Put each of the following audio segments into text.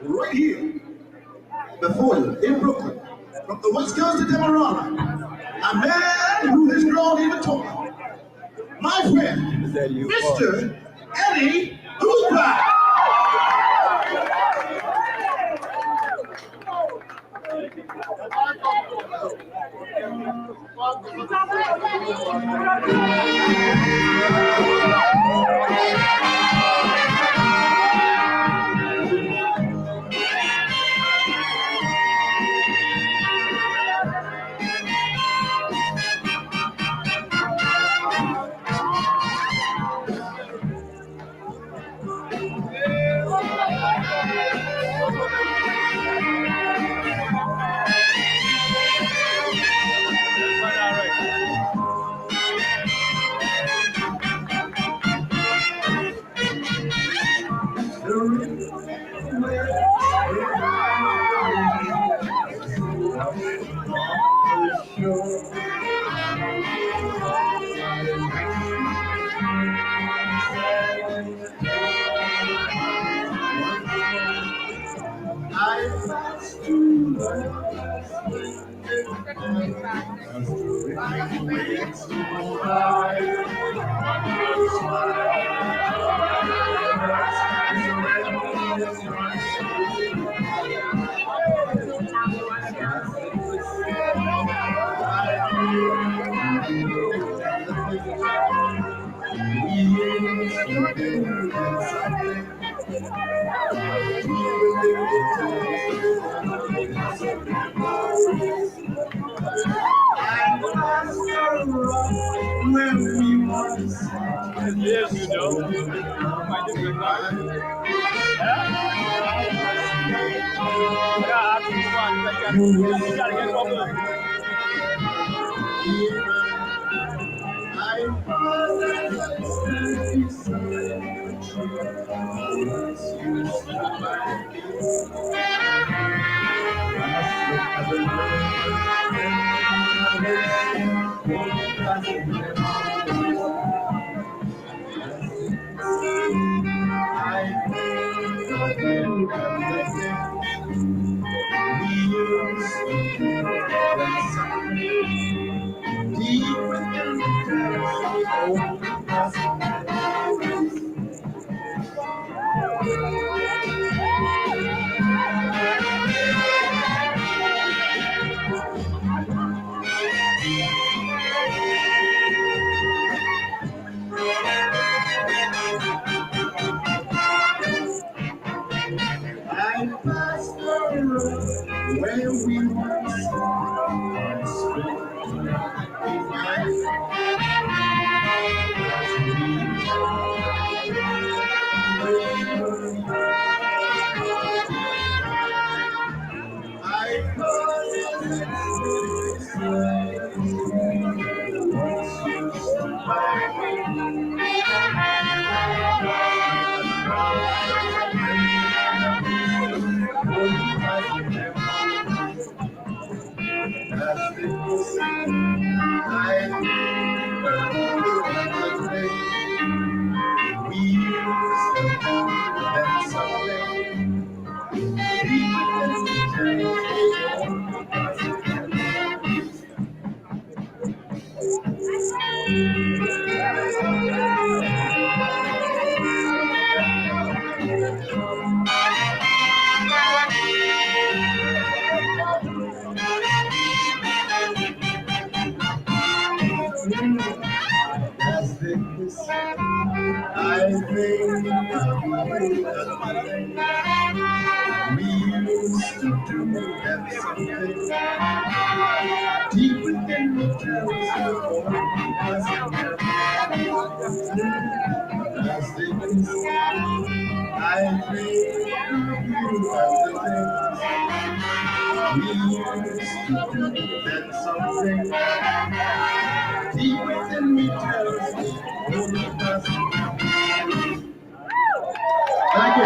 right here before you in Brooklyn, from the West Coast to Demerara, a man who has grown even taller. My friend, Mr. Eddie Hooper. Yes, you know. I did good time. Yeah, you gotta get over. Thank you.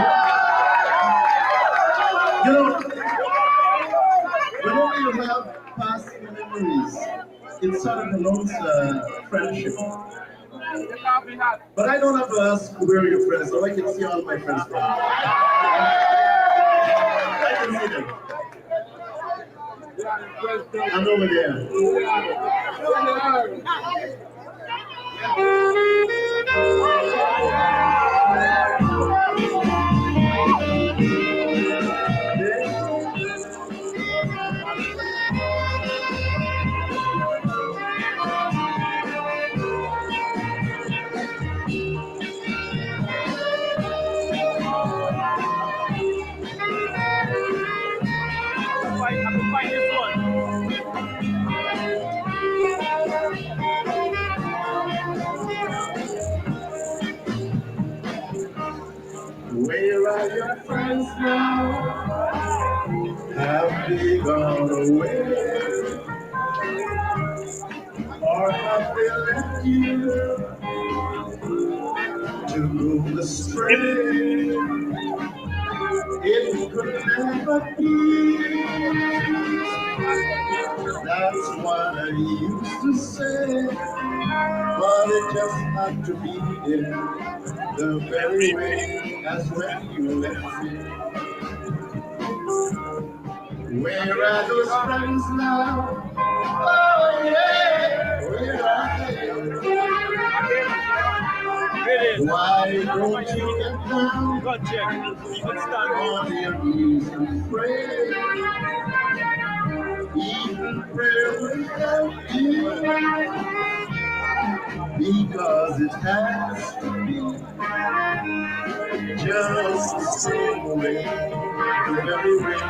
You know, whenever you have past memories, it sort of promotes friendship. But I don't have to ask where your friends are. I can see all my friends from. excited. I'm over there. Where are your friends now? Have they gone away? Or have they left you to go astray? It could never be. That's what I used to say. But it just had to be the very way as when you left me. Where are those friends now? Oh yeah, where are they? Why don't you get down on your knees and pray? Even prayer will help you, because it has to be just the same way, the very way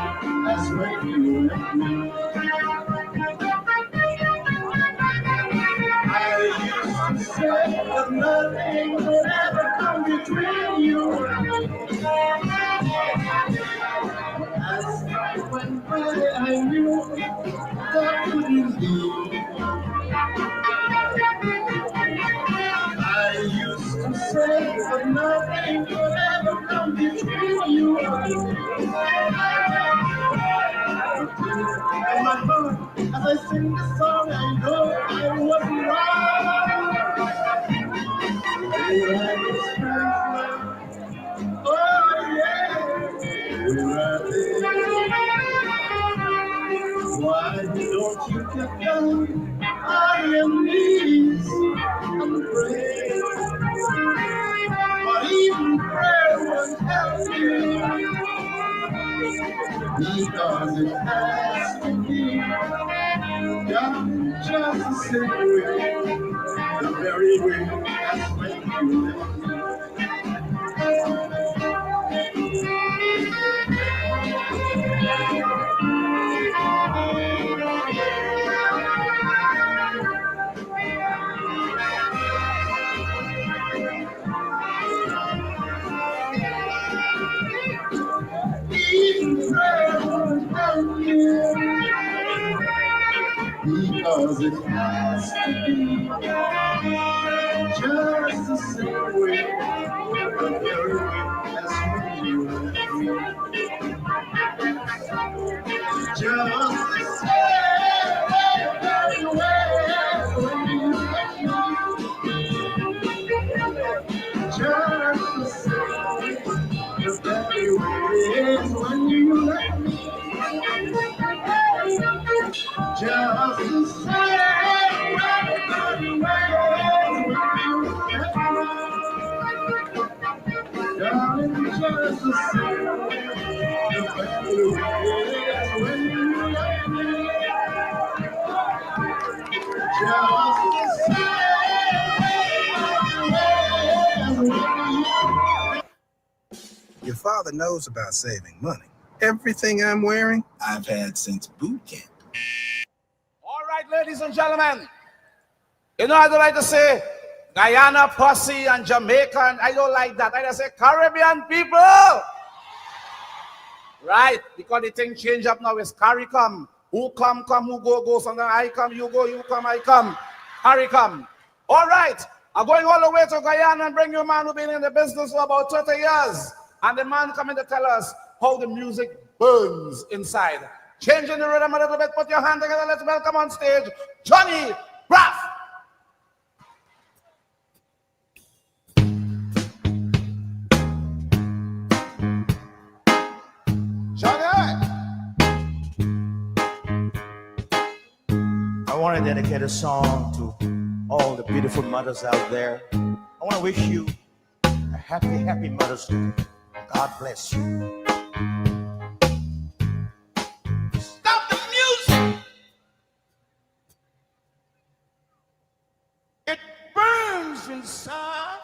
as when you left me. I used to say that nothing would ever come between you and me. As time went by, I knew that couldn't be. I used to say that nothing could ever come between you and me. In my heart, as I sing this song, I know I wasn't wrong. Where are those friends now? Oh yeah, where are they? Why don't you get down on your knees and pray? But even prayer won't help you, because it has to be done just the same way, the very way as when you left me. Even prayer won't help you, because it has to be just the same way, the very way as when you left me. Just the same way, very way as when you left me. Just the same way, the very way as when you left me. Just the same way, darling, just the same way, when you left me. Just the same way. Your father knows about saving money. Everything I'm wearing, I've had since boot camp. All right, ladies and gentlemen. You know, I don't like to say Guyana posse and Jamaican. I don't like that. I just say Caribbean people. Right? Because the thing change up now. It's CARICOM. Who come, who go. Sometimes I come, you go, you come, I come. CARICOM. All right. I'm going all the way to Guyana and bring you a man who's been in the business for about 30 years. And the man coming to tell us how the music burns inside. Changing the rhythm a little bit. Put your hand together. Let's welcome on stage Johnny Braff. Johnny! want to dedicate a song to all the beautiful mothers out there. I want to wish you a happy, happy Mother's Day. God bless you. Stop the music! It burns inside.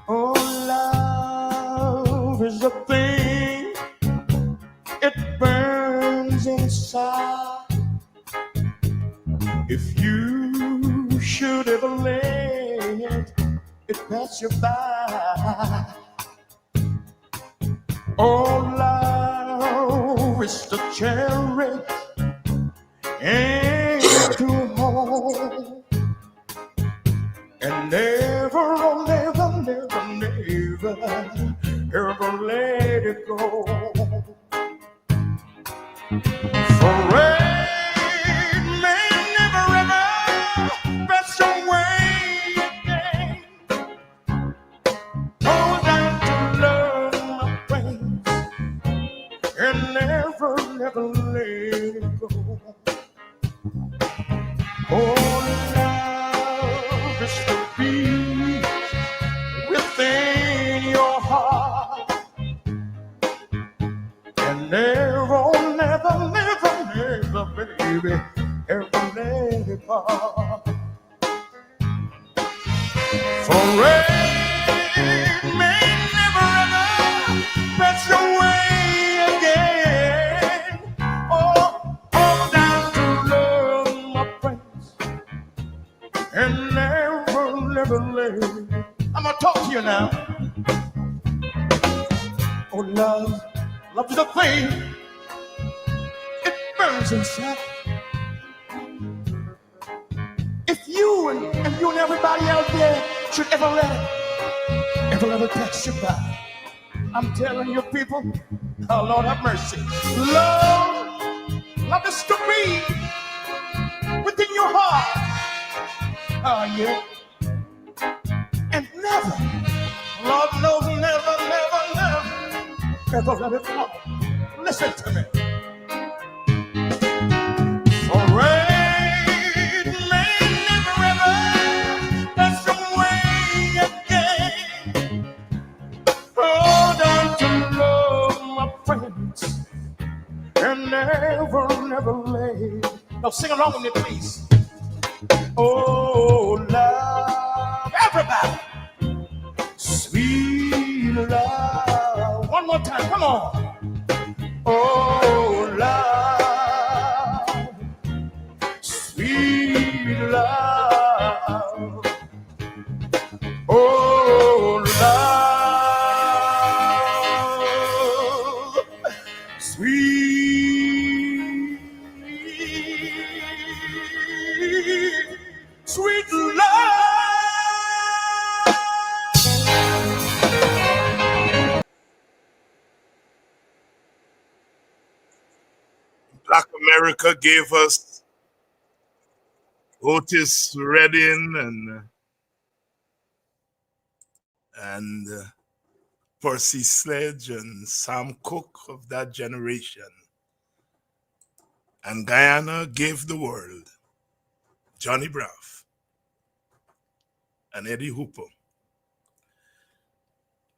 Oh, love is a thing. It burns inside. If you should ever let it pass you by. Oh, love is to cherish and to hold, and never, oh, never, never, never, ever let it go. For rain may never ever pass your way again. Hold on to love, my friends, and never, never let it go. Oh, love is to be within your heart, and never, never, never, never, baby, ever let it part. For rain may never ever pass your way again. Oh, hold down to love, my friends, and never, never let it. I'm gonna talk to you now. Oh, love, love is a thing. It burns inside. If you and everybody out there should ever let it pass you by, I'm telling you, people, oh Lord have mercy. Love is to be within your heart. Oh yeah. And never, Lord knows, never, never, never, ever let it fall. Listen to me. For rain may never ever pass away again. Hold on to love, my friends, and never, never let. Now sing along with me, please. Oh, love, everybody, sweet love. One more time, come on. Oh, love, sweet love. Oh, love, sweet, sweet love. Black America gave us Otis Redding and Percy Sledge and Sam Cooke of that generation. And Guyana gave the world Johnny Braff and Eddie Hooper.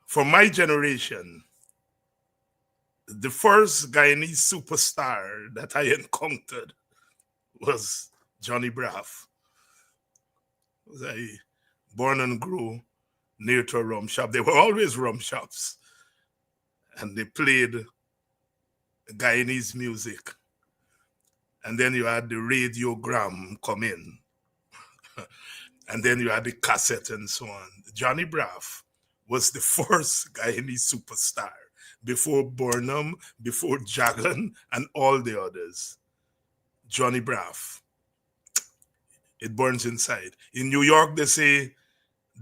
For my generation, the first Guyanese superstar that I encountered was Johnny Braff. I born and grew near to a rum shop. They were always rum shops. And they played Guyanese music. And then you had the radiogram come in. And then you had the cassette and so on. Johnny Braff was the first Guyanese superstar before Burnham, before Jagan, and all the others. Johnny Braff. It burns inside. In New York, they say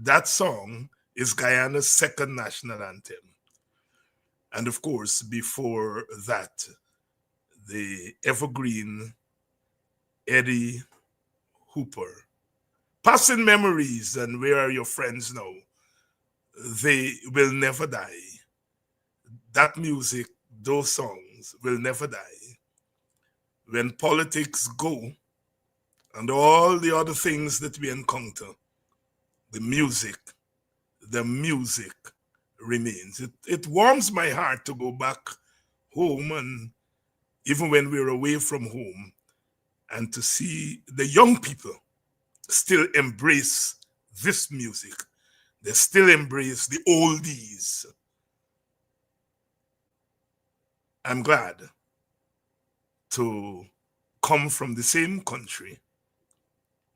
that song is Guyana's second national anthem. And of course, before that, the evergreen Eddie Hooper. Passing memories and Where Are Your Friends Now? They will never die. that music, those songs will never die. When politics go and all the other things that we encounter, the music remains. It warms my heart to go back home, and even when we're away from home, and to see the young people still embrace this music. They still embrace the oldies. I'm glad to come from the same country,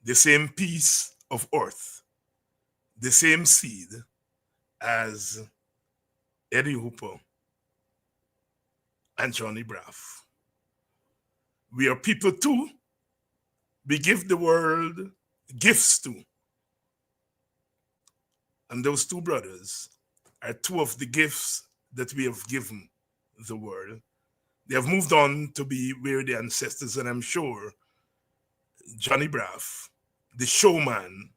the same piece of earth, the same seed as Eddie Hooper and Johnny Braff. We are people too. We give the world gifts to. And those two brothers are two of the gifts that we have given the world. They have moved on to be where their ancestors, and I'm sure Johnny Braff, the showman,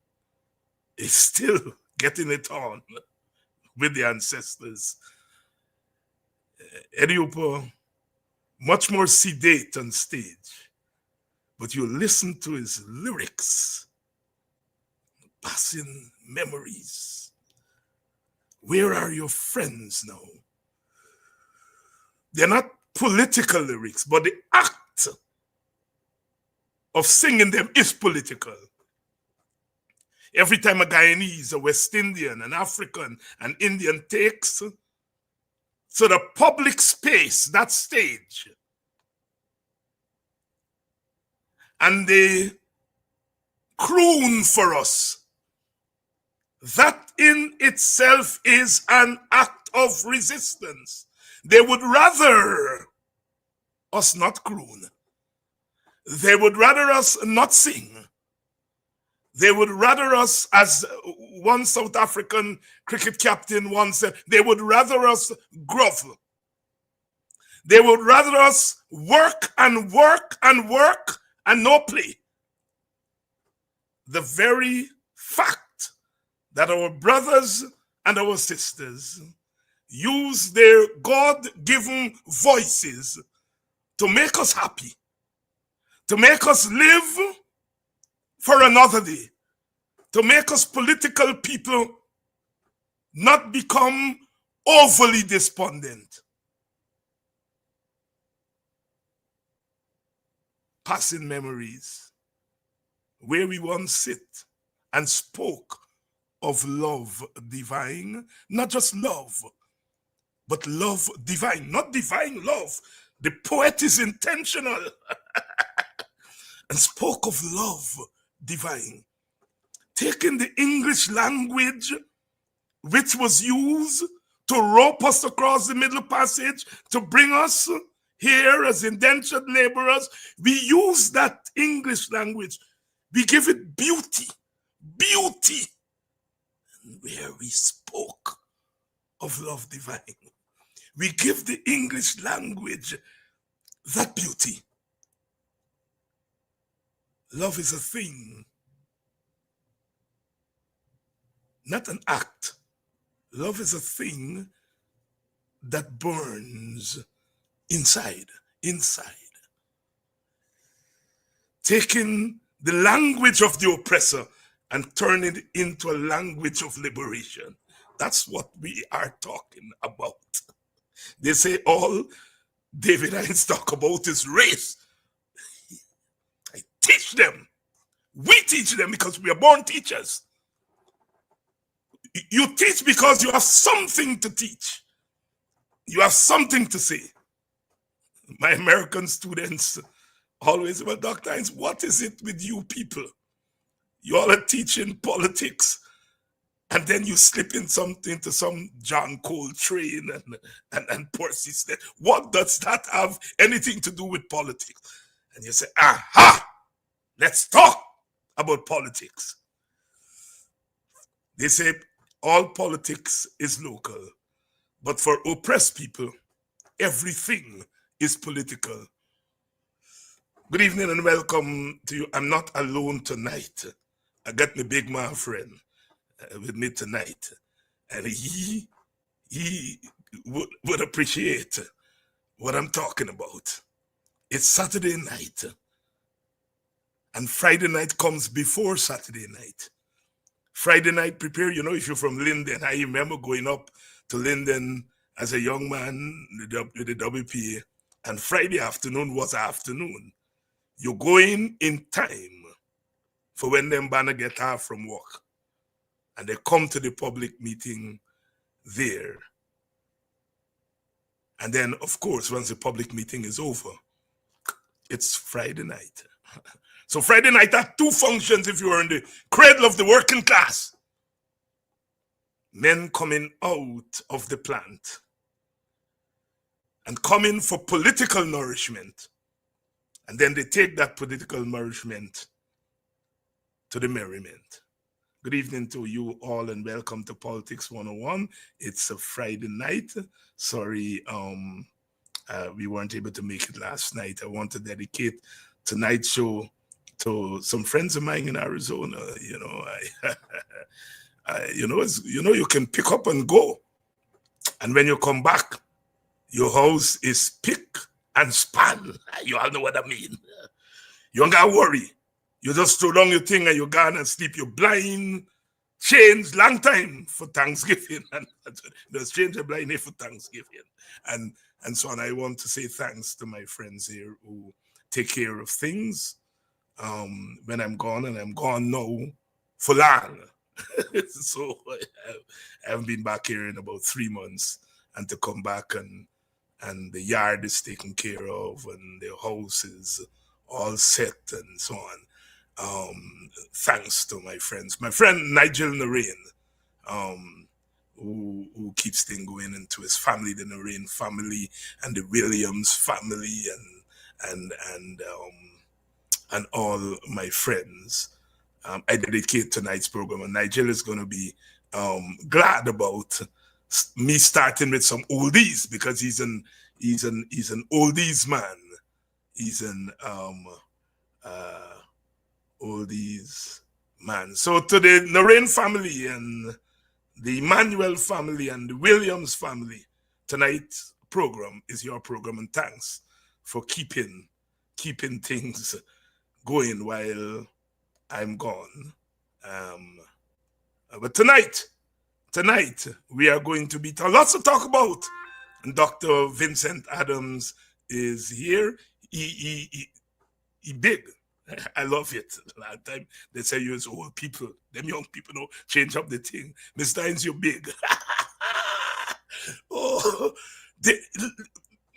is still getting it on with the ancestors. Eddie Hooper, much more sedate on stage, but you listen to his lyrics, passing memories. Where are your friends now? They're not political lyrics, but the act of singing them is political. Every time a Guyanese, a West Indian, an African, an Indian takes to the public space, that stage, and they croon for us, that in itself is an act of resistance. They would rather us not croon. They would rather us not sing. They would rather us, as one South African cricket captain once said, they would rather us grovel. They would rather us work and work and work and no play. The very fact that our brothers and our sisters use their God-given voices to make us happy, to make us live for another day, to make us political people not become overly despondent. Passing memories where we once sit and spoke of love divine, not just love, but love divine, not divine love. The poet is intentional and spoke of love divine. Taking the English language, which was used to rope us across the Middle Passage, to bring us here as indentured laborers, we use that English language. We give it beauty, beauty. And where we spoke of love divine, we give the English language that beauty. Love is a thing, not an act. Love is a thing that burns inside. Taking the language of the oppressor and turning it into a language of liberation. That's what we are talking about. They say all David Hines talk about is race. I teach them. We teach them because we are born teachers. You teach because you have something to teach. You have something to say. My American students always say, well, Dr. Hines, what is it with you people? You all are teaching politics, and then you slip in something to some John Coltrane and Percy Sledge. What does that have anything to do with politics? And you say, aha, let's talk about politics. They say all politics is local, but for oppressed people, everything is political. Good evening and welcome to you. I'm not alone tonight. I got my big man friend with me tonight, and he would appreciate what I'm talking about. It's Saturday night, and Friday night comes before Saturday night. Friday night, prepare, if you're from Linden, I remember going up to Linden as a young man with the WPA, and Friday afternoon was afternoon. You're going in time for when them banner get off from work, and they come to the public meeting there. And then, of course, once the public meeting is over, it's Friday night. So Friday night had two functions if you were in the cradle of the working class. Men coming out of the plant and coming for political nourishment. And then they take that political nourishment to the merriment. Good evening to you all and welcome to Politics 101. It's a Friday night. Sorry, we weren't able to make it last night. I want to dedicate tonight's show to some friends of mine in Arizona. You can pick up and go. And when you come back, your house is pick and span. You all know what I mean. You don't gotta worry. You just throw down your thing and you go and sleep. You're blind, change, long time for Thanksgiving. And there's change a blind for Thanksgiving. And so on. I want to say thanks to my friends here who take care of things when I'm gone, and I'm gone now for long. So I haven't been back here in about 3 months, and to come back and the yard is taken care of and the house is all set and so on. Thanks to my friends. My friend Nigel Narain, who keeps things going, into his family, the Narain family and the Williams family and all my friends. I dedicate tonight's program, and Nigel is going to be glad about me starting with some oldies, because he's an oldies man. He's an oldies man. So to the Narain family and the Emmanuel family and the Williams family, tonight's program is your program, and thanks for keeping things going while I'm gone. But tonight we are going to be lots to talk about. And Dr. Vincent Adams is here. He big. I love it. Last time they say you as old people, them young people don't change up the thing. Mr. Hines, you're big.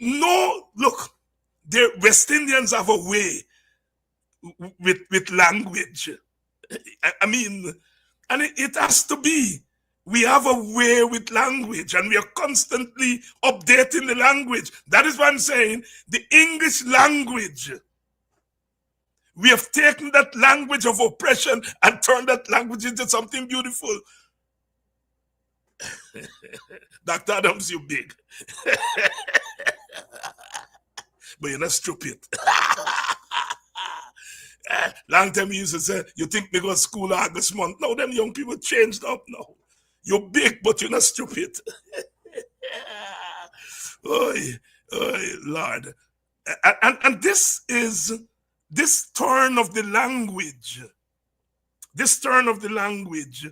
Look, the West Indians have a way with language. I mean, and it has to be. We have a way with language, and we are constantly updating the language. That is what I'm saying. The English language. We have taken that language of oppression and turned that language into something beautiful. Dr. Adams, you big. But you're not stupid. Long time you used to say, you think they go to school August month. No, them young people changed up now. You're big, but you're not stupid. Oy, Lord. And this turn of the language. This turn of the language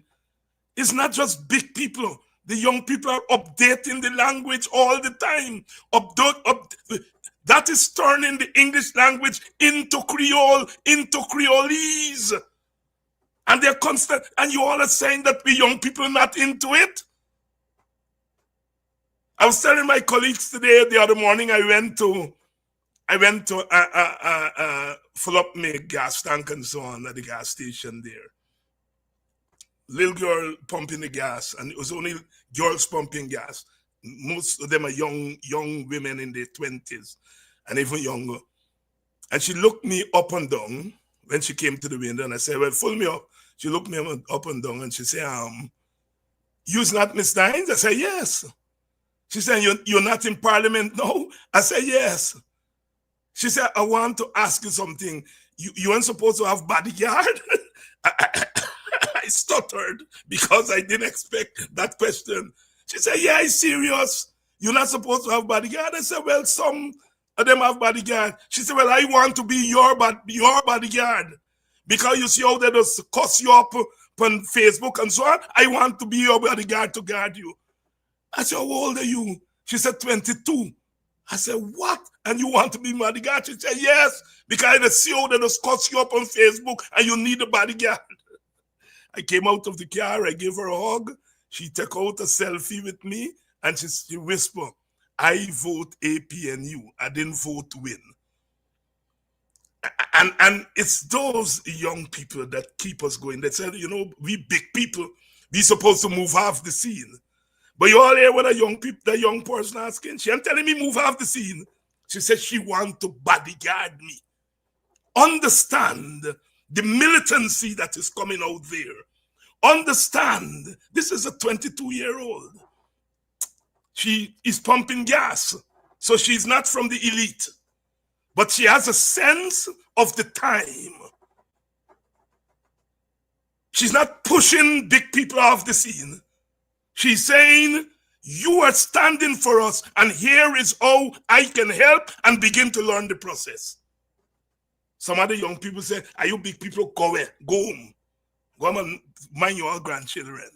is not just big people. The young people are updating the language all the time. That is turning the English language into Creole, into Creolese. And they're constant, and you all are saying that we young people are not into it. I was telling my colleagues today, the other morning, I went to fill up my gas tank and so on at the gas station there. Little girl pumping the gas, and it was only girls pumping gas. Most of them are young women in their 20s and even younger. And she looked me up and down when she came to the window, and I said, well, fill me up. She looked me up and down, and she said, you's not Miss Hines? I said, yes. She said, you're not in Parliament now? I said, yes. She said, I want to ask you something. You aren't supposed to have bodyguard? I stuttered because I didn't expect that question. She said, yeah, it's serious. You're not supposed to have bodyguard. I said, well, some of them have bodyguard. She said, well, I want to be your bodyguard. Because you see how they just cuss you up on Facebook and so on. I want to be your bodyguard to guard you. I said, how old are you? She said, 22. I said, what? And you want to be bodyguard? She said, yes, because I see how they just cuss you up on Facebook and you need a bodyguard. I came out of the car, I gave her a hug. She took out a selfie with me and she whispered, I vote APNU. I didn't vote win. And it's those young people that keep us going. They said, you know, we big people, we supposed to move half the scene. But you all hear what the young person asking? She ain't telling me move half the scene. She said she want to bodyguard me. Understand the militancy that is coming out there. Understand, this is a 22-year-old. She is pumping gas, so she's not from the elite. But she has a sense of the time. She's not pushing big people off the scene. She's saying, you are standing for us, and here is how I can help, and begin to learn the process. Some other young people say, are you big people? Go away, go home. Go home and mind your grandchildren.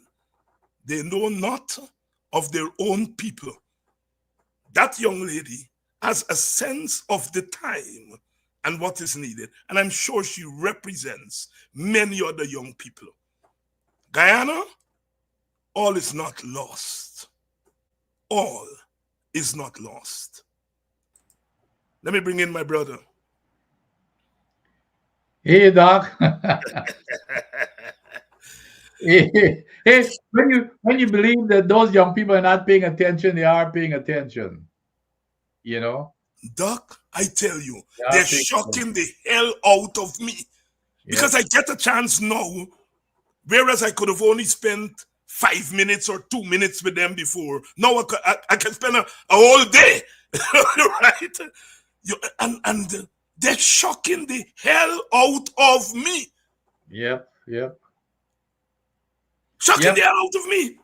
They know not of their own people. That young lady has a sense of the time and what is needed. And I'm sure she represents many other young people. Guyana, all is not lost. All is not lost. Let me bring in my brother. Hey, Doc. Hey, when you believe that those young people are not paying attention, they are paying attention. You know? Doc, I tell you, they're shocking the hell out of me. Because I get a chance now, whereas I could have only spent 5 minutes or 2 minutes with them before. Now I can spend a whole day, right? And they're shocking the hell out of me. Yep. Shocking the hell out of me.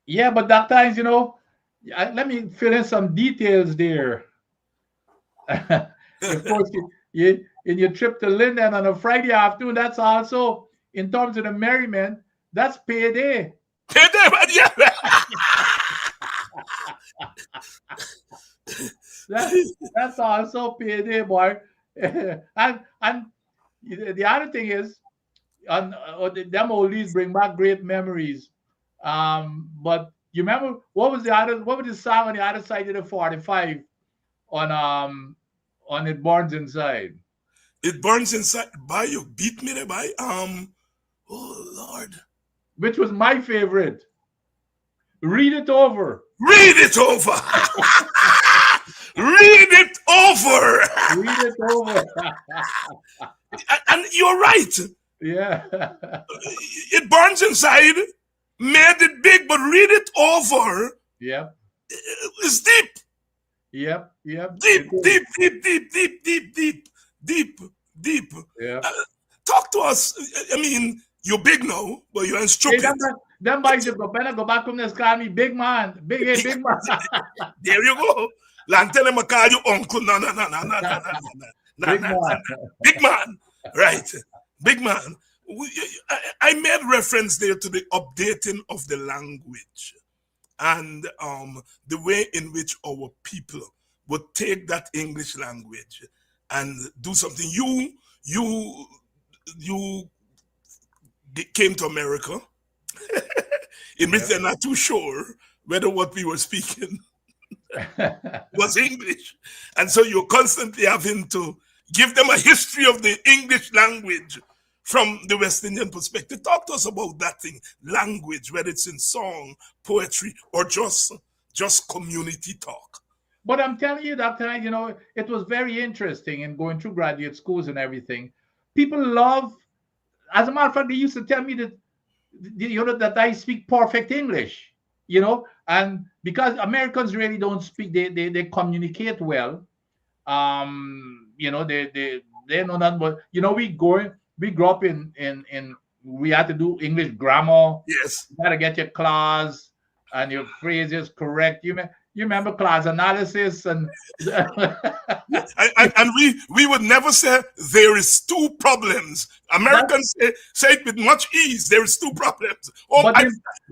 Yeah, but that times, you know, let me fill in some details there. Of course, in your trip to Linden on a Friday afternoon, that's also, in terms of the merriment, that's payday. Payday, yeah. That's also payday, boy. and the other thing is, them oldies bring back great memories. But you remember what was the song on the other side of the 45 on It Burns Inside? It Burns Inside. By you beat me there by oh Lord. Which was my favorite. Read it over. Read it over. Read it over. Read it over. And you're right. Yeah. It Burns Inside made it big, but read it over. Yep. It's deep. Yep. Deep. Yeah. Talk to us. I mean, you're big now, but you're stupid. Hey, them boys go back from this call me big man. Big man. There you go. Lantana I call you uncle. No. Big man. Right. Big man. I made reference there to the updating of the language and the way in which our people would take that English language and do something. You came to America in which they're not too sure whether what we were speaking was English. And so you're constantly having to give them a history of the English language from the West Indian perspective. Talk to us about that thing, language, whether it's in song, poetry, or just community talk. But I'm telling you, Dr. You know, it was very interesting in going through graduate schools and everything. People love, as a matter of fact, they used to tell me that, you know, that I speak perfect English, you know, and because Americans really don't speak, they communicate well. You know, they know that, but you know, we grew up in we had to do English grammar. Yes. You gotta get your class. and your phrase is correct. You remember class analysis and And we would never say there is two problems. Americans say it with much ease. There is two problems. Oh, but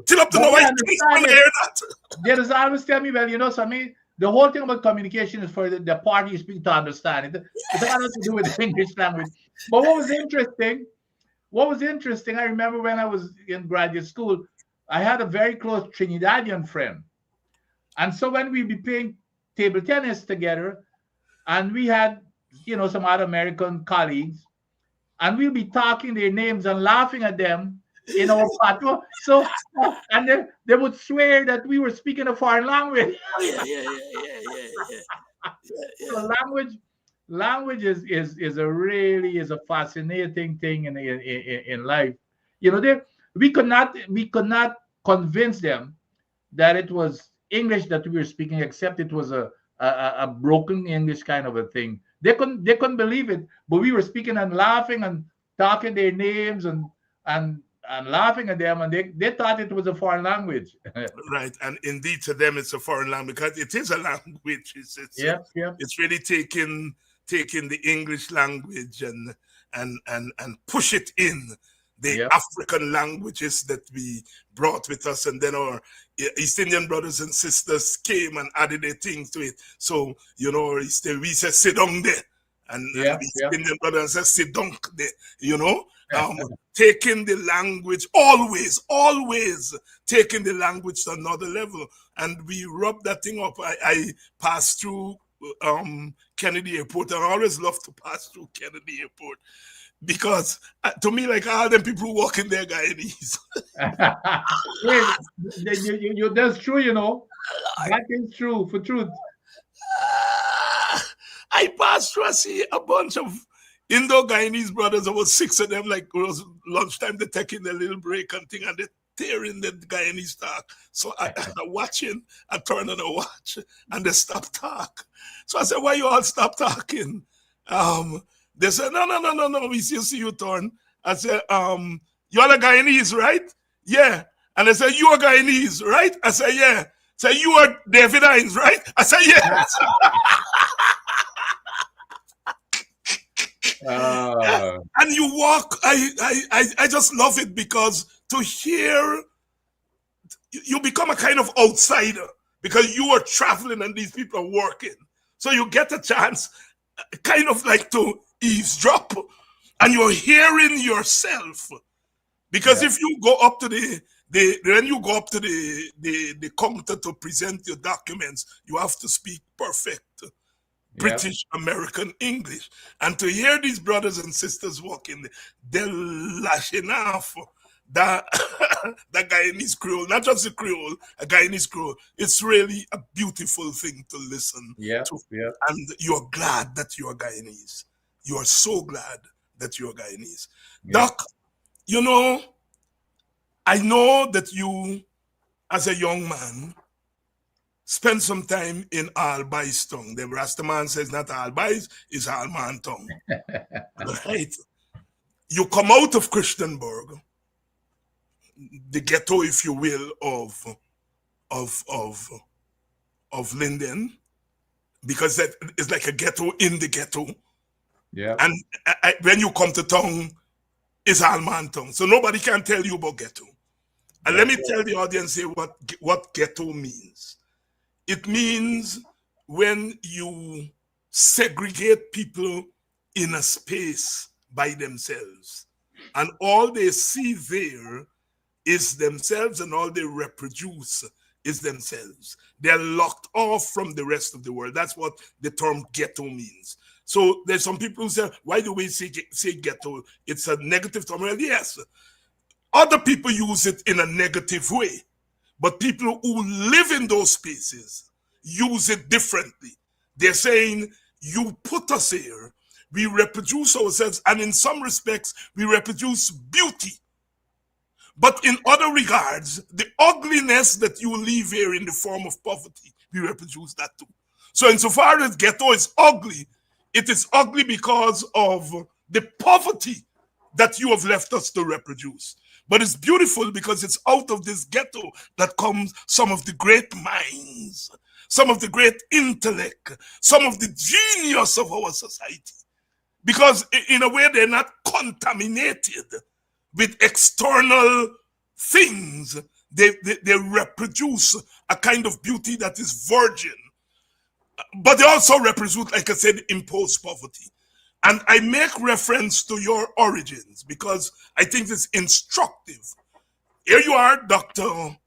till up to now, I can't hear that. They just always tell me, well, Sammy, the whole thing about communication is for the party you speak to understand. It has nothing to do with the English language. But what was interesting, I remember when I was in graduate school, I had a very close Trinidadian friend. And so when we'd be playing table tennis together, and we had, some other American colleagues, and we'll be talking their names and laughing at them in our patois. So, and they would swear that we were speaking a foreign language. So language is a fascinating thing in life. We could not convince them that it was English that we were speaking, except it was a broken English kind of a thing. They couldn't believe it, but we were speaking and laughing and talking their names and laughing at them, and they thought it was a foreign language. Right, and indeed to them it's a foreign language because it is a language. It's really taking the English language and push it in the African languays that we brought with us, and then our East Indian brothers and sisters came and added their things to it. So, we said sit down there, and East Indian brothers said sit down there, taking the language, always taking the language to another level. And we rub that thing up. I passed through Kennedy Airport, and I always love to pass through Kennedy Airport. Because to me, like all them people who walk in there, Guyanese. That's true, That is true, for truth. I passed through, I see a bunch of Indo-Guyanese brothers. There was 6 of them, like it was lunchtime, they're taking a little break and thing, and they're tearing the Guyanese talk. So I'm watching, I turn on a watch, and they stop talk. So I said, why you all stop talking? They said, no, we see you turn. I said, you're a Guyanese, right? Yeah. And they said, you are Guyanese, right? I said, yeah. Say, you are David Hines, right? I said, yes. And you walk, I just love it because to hear, you become a kind of outsider because you are traveling and these people are working. So you get a chance kind of like to eavesdrop, and you're hearing yourself. Because if you go up to when you go up to the counter to present your documents, you have to speak perfect British American English. And to hear these brothers and sisters walking, they're lashing off that Guyanese Creole, not just a Creole, a Guyanese Creole. It's really a beautiful thing to listen to. And you're glad that you're Guyanese. You are so glad that you're Guyanese. Doc, I know that you, as a young man, spend some time in Albai's tongue. The Rastaman says not Albai's, it's Alman tongue. Right? You come out of Christianburg, the ghetto, if you will, of Linden, because that is like a ghetto in the ghetto. Yeah. And when you come to town, it's Alman tongue. So nobody can tell you about ghetto. And let me tell the audience here what ghetto means. It means when you segregate people in a space by themselves, and all they see there is themselves, and all they reproduce is themselves. They're locked off from the rest of the world. That's what the term ghetto means. So there's some people who say, why do we say ghetto? It's a negative term. Well, yes. Other people use it in a negative way. But people who live in those spaces use it differently. They're saying, you put us here, we reproduce ourselves, and in some respects, we reproduce beauty. But in other regards, the ugliness that you leave here in the form of poverty, we reproduce that too. So insofar as ghetto is ugly, it is ugly because of the poverty that you have left us to reproduce. But it's beautiful because it's out of this ghetto that comes some of the great minds, some of the great intellect, some of the genius of our society. Because in a way, they're not contaminated with external things. They reproduce a kind of beauty that is virgin. But they also represent, like I said, imposed poverty. And I make reference to your origins because I think it's instructive. Here you are, Dr.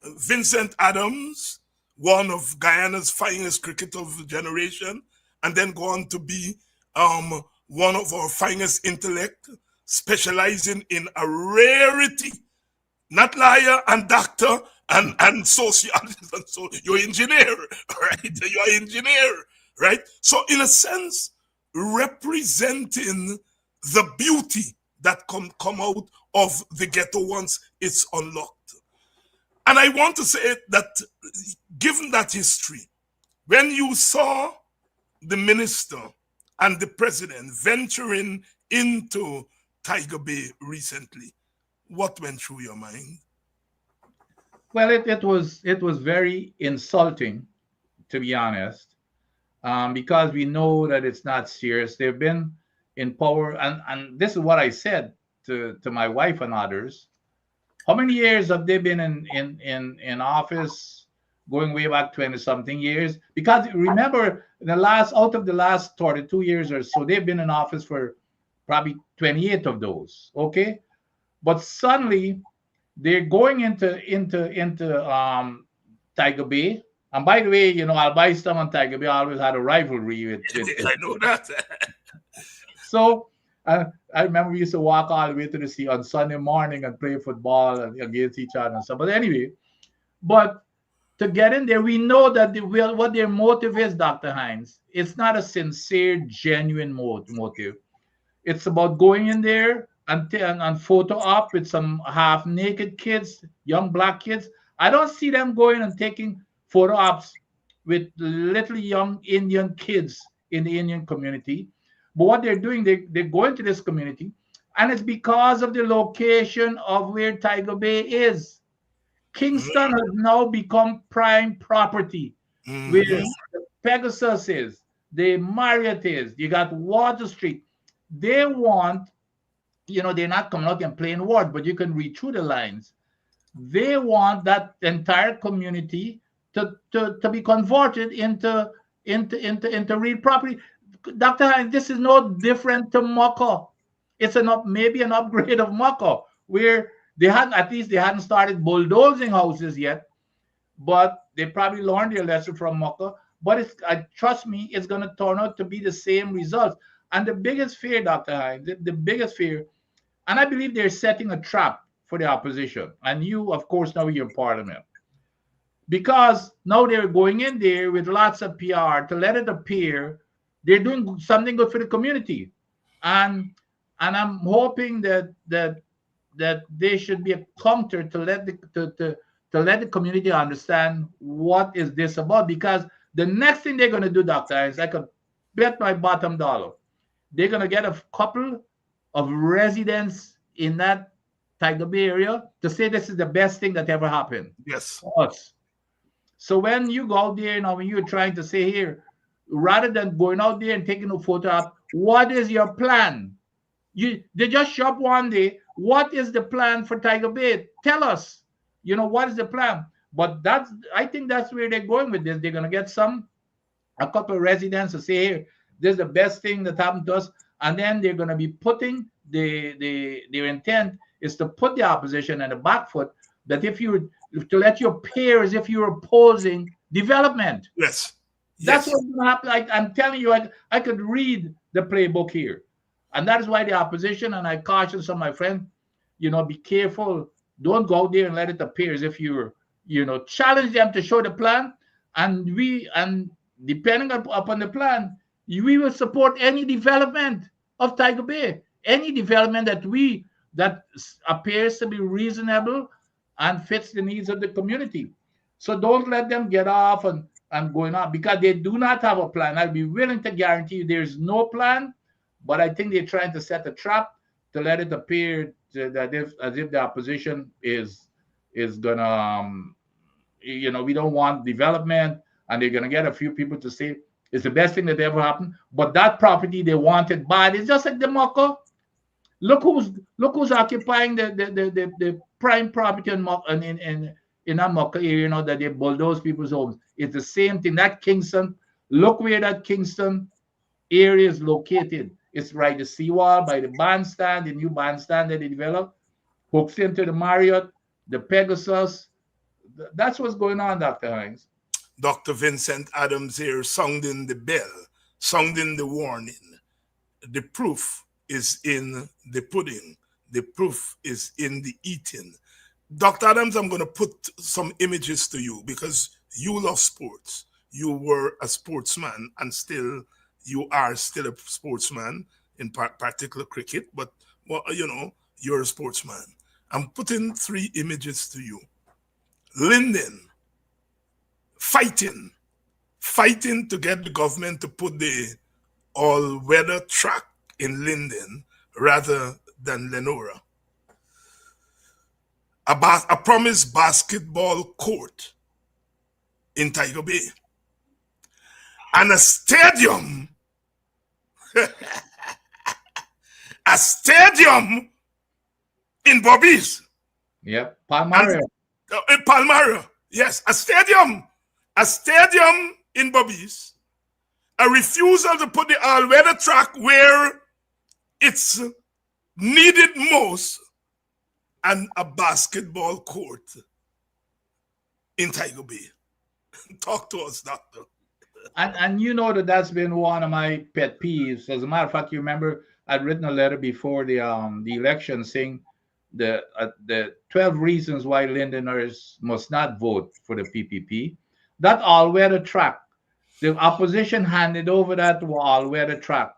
Vincent Adams, one of Guyana's finest cricketers of the generation, and then go on to be one of our finest intellect, specializing in a rarity, not liar and doctor and sociologist, and so you're engineer, right? You're engineer, right? So in a sense, representing the beauty that come out of the ghetto once it's unlocked. And I want to say that given that history, when you saw the minister and the president venturing into Tiger Bay recently, what went through your mind? Well, it was very insulting, to be honest, because we know that it's not serious. They've been in power, and this is what I said to my wife and others. How many years have they been in office? Going way back 20 something years. Because remember, out of the last 32 years or so, they've been in office for probably 28 of those. Okay, but suddenly they're going into Tiger Bay. And by the way, I'll buy some on Tiger Bay. I always had a rivalry with I know that. So I remember we used to walk all the way to the sea on Sunday morning and play football against each other and stuff. But anyway, to get in there, we know that what their motive is, Dr. Hines. It's not a sincere, genuine motive. It's about going in there and photo op with some half-naked kids, young black kids. I don't see them going and taking photo ops with little young Indian kids in the Indian community. But what they're doing, they're going to this community, and it's because of the location of where Tiger Bay is. Kingston has now become prime property, where the Pegasus is, the Marriott is, you got Water Street. They want, they're not coming out in plain words, but you can read through the lines. They want that entire community to be converted into real property. Dr. Hines, this is no different to Maka. It's maybe an upgrade of Maka, where they hadn't started bulldozing houses yet, but they probably learned their lesson from Maka. But trust me, it's going to turn out to be the same results. And the biggest fear, Dr. Hines, the biggest fear, and I believe they're setting a trap for the opposition. And you, of course, now you're in Parliament. Because now they're going in there with lots of PR to let it appear they're doing something good for the community. And I'm hoping that there should be a counter to let the community understand what is this about. Because the next thing they're going to do, Doctor, is I could bet my bottom dollar they're going to get a couple of residents in that Tiger Bay area to say this is the best thing that ever happened. Yes. To us. So when you go out there, when you're trying to say here, rather than going out there and taking a photo up, what is your plan? They just show up one day. What is the plan for Tiger Bay? Tell us. What is the plan? But I think that's where they're going with this. They're going to get a couple of residents to say, here, this is the best thing that happened to us. And then they're going to be putting their intent is to put the opposition on the back foot, that to let your peers, if you're opposing development. Yes. That's what's going to happen. I'm telling you, I could read the playbook here. And that is why the opposition, and I caution some of my friends, be careful. Don't go out there and let it appear as if you're, challenge them to show the plan. And depending upon the plan, we will support any development of Tiger Bay, any development that appears to be reasonable and fits the needs of the community. So don't let them get off and going on, because they do not have a plan. I'll be willing to guarantee you there's no plan, but I think they're trying to set a trap to let it appear that as if the opposition is gonna we don't want development, and they're gonna get a few people to say it's the best thing that ever happened. But that property they wanted bad. It's just like the Moko. Look who's occupying the prime property in that Moko area, that they bulldoze people's homes. It's the same thing. That Kingston, look where that Kingston area is located. It's right the seawall by the bandstand, the new bandstand that they developed, hooks into the Marriott, the Pegasus. That's what's going on, Dr. Hines. Dr. Vincent Adams here sounding the bell, sounding the warning. The proof is in the pudding. The proof is in the eating. Dr. Adams, I'm going to put some images to you because you love sports. You were a sportsman and you are still a sportsman in particular cricket, but you're a sportsman. I'm putting 3 images to you. Linden fighting to get the government to put the all-weather track in Linden rather than Lenora. A promised basketball court in Tiger Bay. And a stadium, a stadium in Bobby's. Yep, Palmyra. In Palmyra, yes, a stadium in Bobby's. A refusal to put the all-weather track where it's needed most, and a basketball court in Tiger Bay. Talk to us, doctor. And you know that's been one of my pet peeves. As a matter of fact, you remember I'd written a letter before the election saying the 12 reasons why Londoners must not vote for the PPP. That all-weather track, the opposition handed over that all-weather track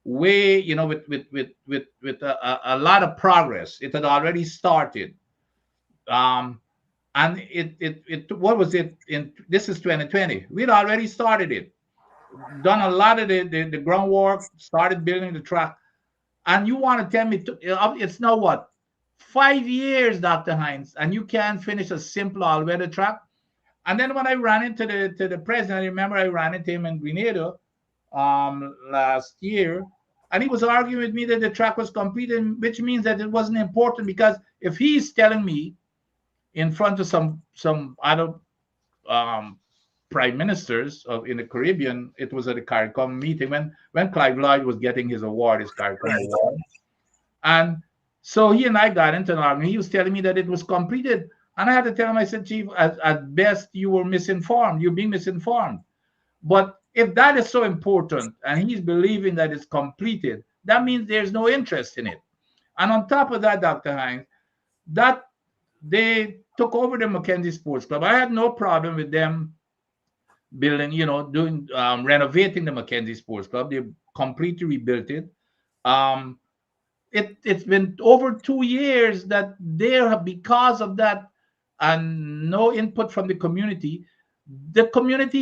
way, with a lot of progress. It had already started. And it what was it in this is 2020. We'd already started it, done a lot of the groundwork, started building the track. And you want to tell me it's now what, 5 years, Dr. Hines, and you can't finish a simple all-weather track? And then when I ran into the president, I remember I ran into him in Grenada last year, and he was arguing with me that the track was completed, which means that it wasn't important, because if he's telling me in front of some other prime ministers in the Caribbean, it was at the CARICOM meeting when Clive Lloyd was getting his award, his CARICOM award. And so he and I got into an argument. He was telling me that it was completed. And I had to tell him, I said, Chief, at best, you were misinformed. You're being misinformed. But if that is so important and he's believing that it's completed, that means there's no interest in it. And on top of that, Dr. Hines, that they took over the Mackenzie Sports Club. I had no problem with them building, doing renovating the Mackenzie Sports Club. They completely rebuilt it. It's been over 2 years that because of that and no input from the community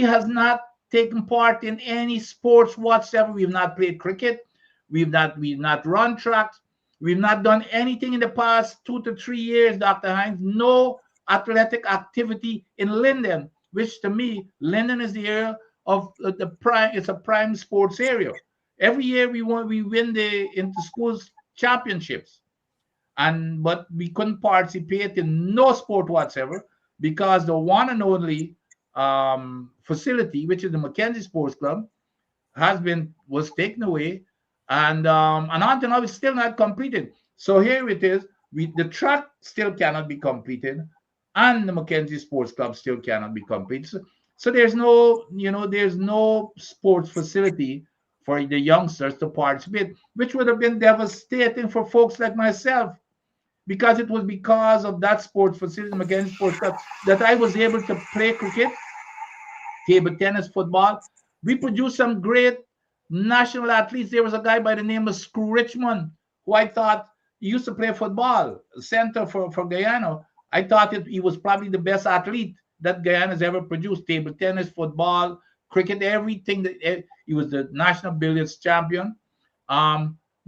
has not taken part in any sports whatsoever. We've not played cricket. We've not run tracks. We've not done anything in the past 2 to 3 years, Dr. Hines. No athletic activity in Linden, which to me, Linden is the area of the prime. It's a prime sports area. Every year we win the inter-schools championships, but we couldn't participate in no sport whatsoever because the one and only facility, which is the Mackenzie Sports Club, was taken away, and until now it's still not completed. So here it is. The track still cannot be completed, and the Mackenzie Sports Club still cannot be completed. So there's no sports facility for the youngsters to participate, which would have been devastating for folks like myself, because it was because of that sports facility, Mackenzie Sports Club, that I was able to play cricket, table tennis, football. We produced some great national athletes. There was a guy by the name of Screw Richmond, who I thought he used to play football, center for Guyana. I thought he was probably the best athlete that Guyana has ever produced. Table tennis, football, cricket, everything. He was the national billiards champion.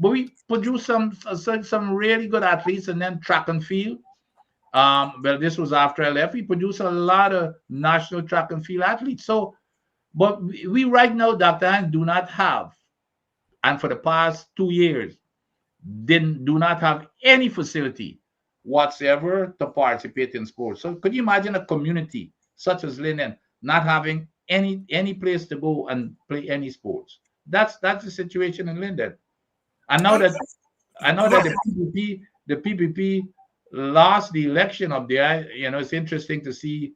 But we produce some really good athletes, and then track and field. Well, this was after I left. We produced a lot of national track and field athletes. So, but we right now, Dr. Hans, do not have, and for the past 2 years, do not have any facility whatsoever to participate in sports. So, could you imagine a community such as Linden not having any place to go and play any sports? That's the situation in Linden. And now that the PPP lost the election up there, it's interesting to see,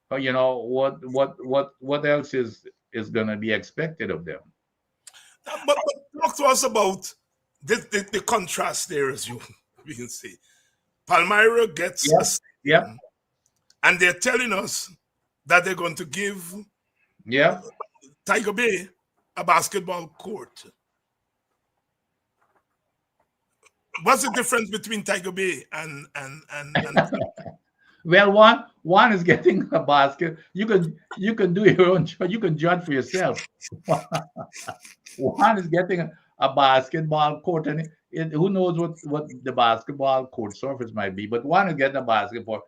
what else is going to be expected of them. But talk to us about the contrast there, as we can see. Palmyra gets a stadium, Yeah. and they're telling us that they're going to give Yeah. Tiger Bay a basketball court. What's the difference between Tiger Bay and Well, one is getting a basket. You can do your own. You can judge for yourself. One is getting a basketball court, and who knows what the basketball court surface might be. But one is getting a basketball.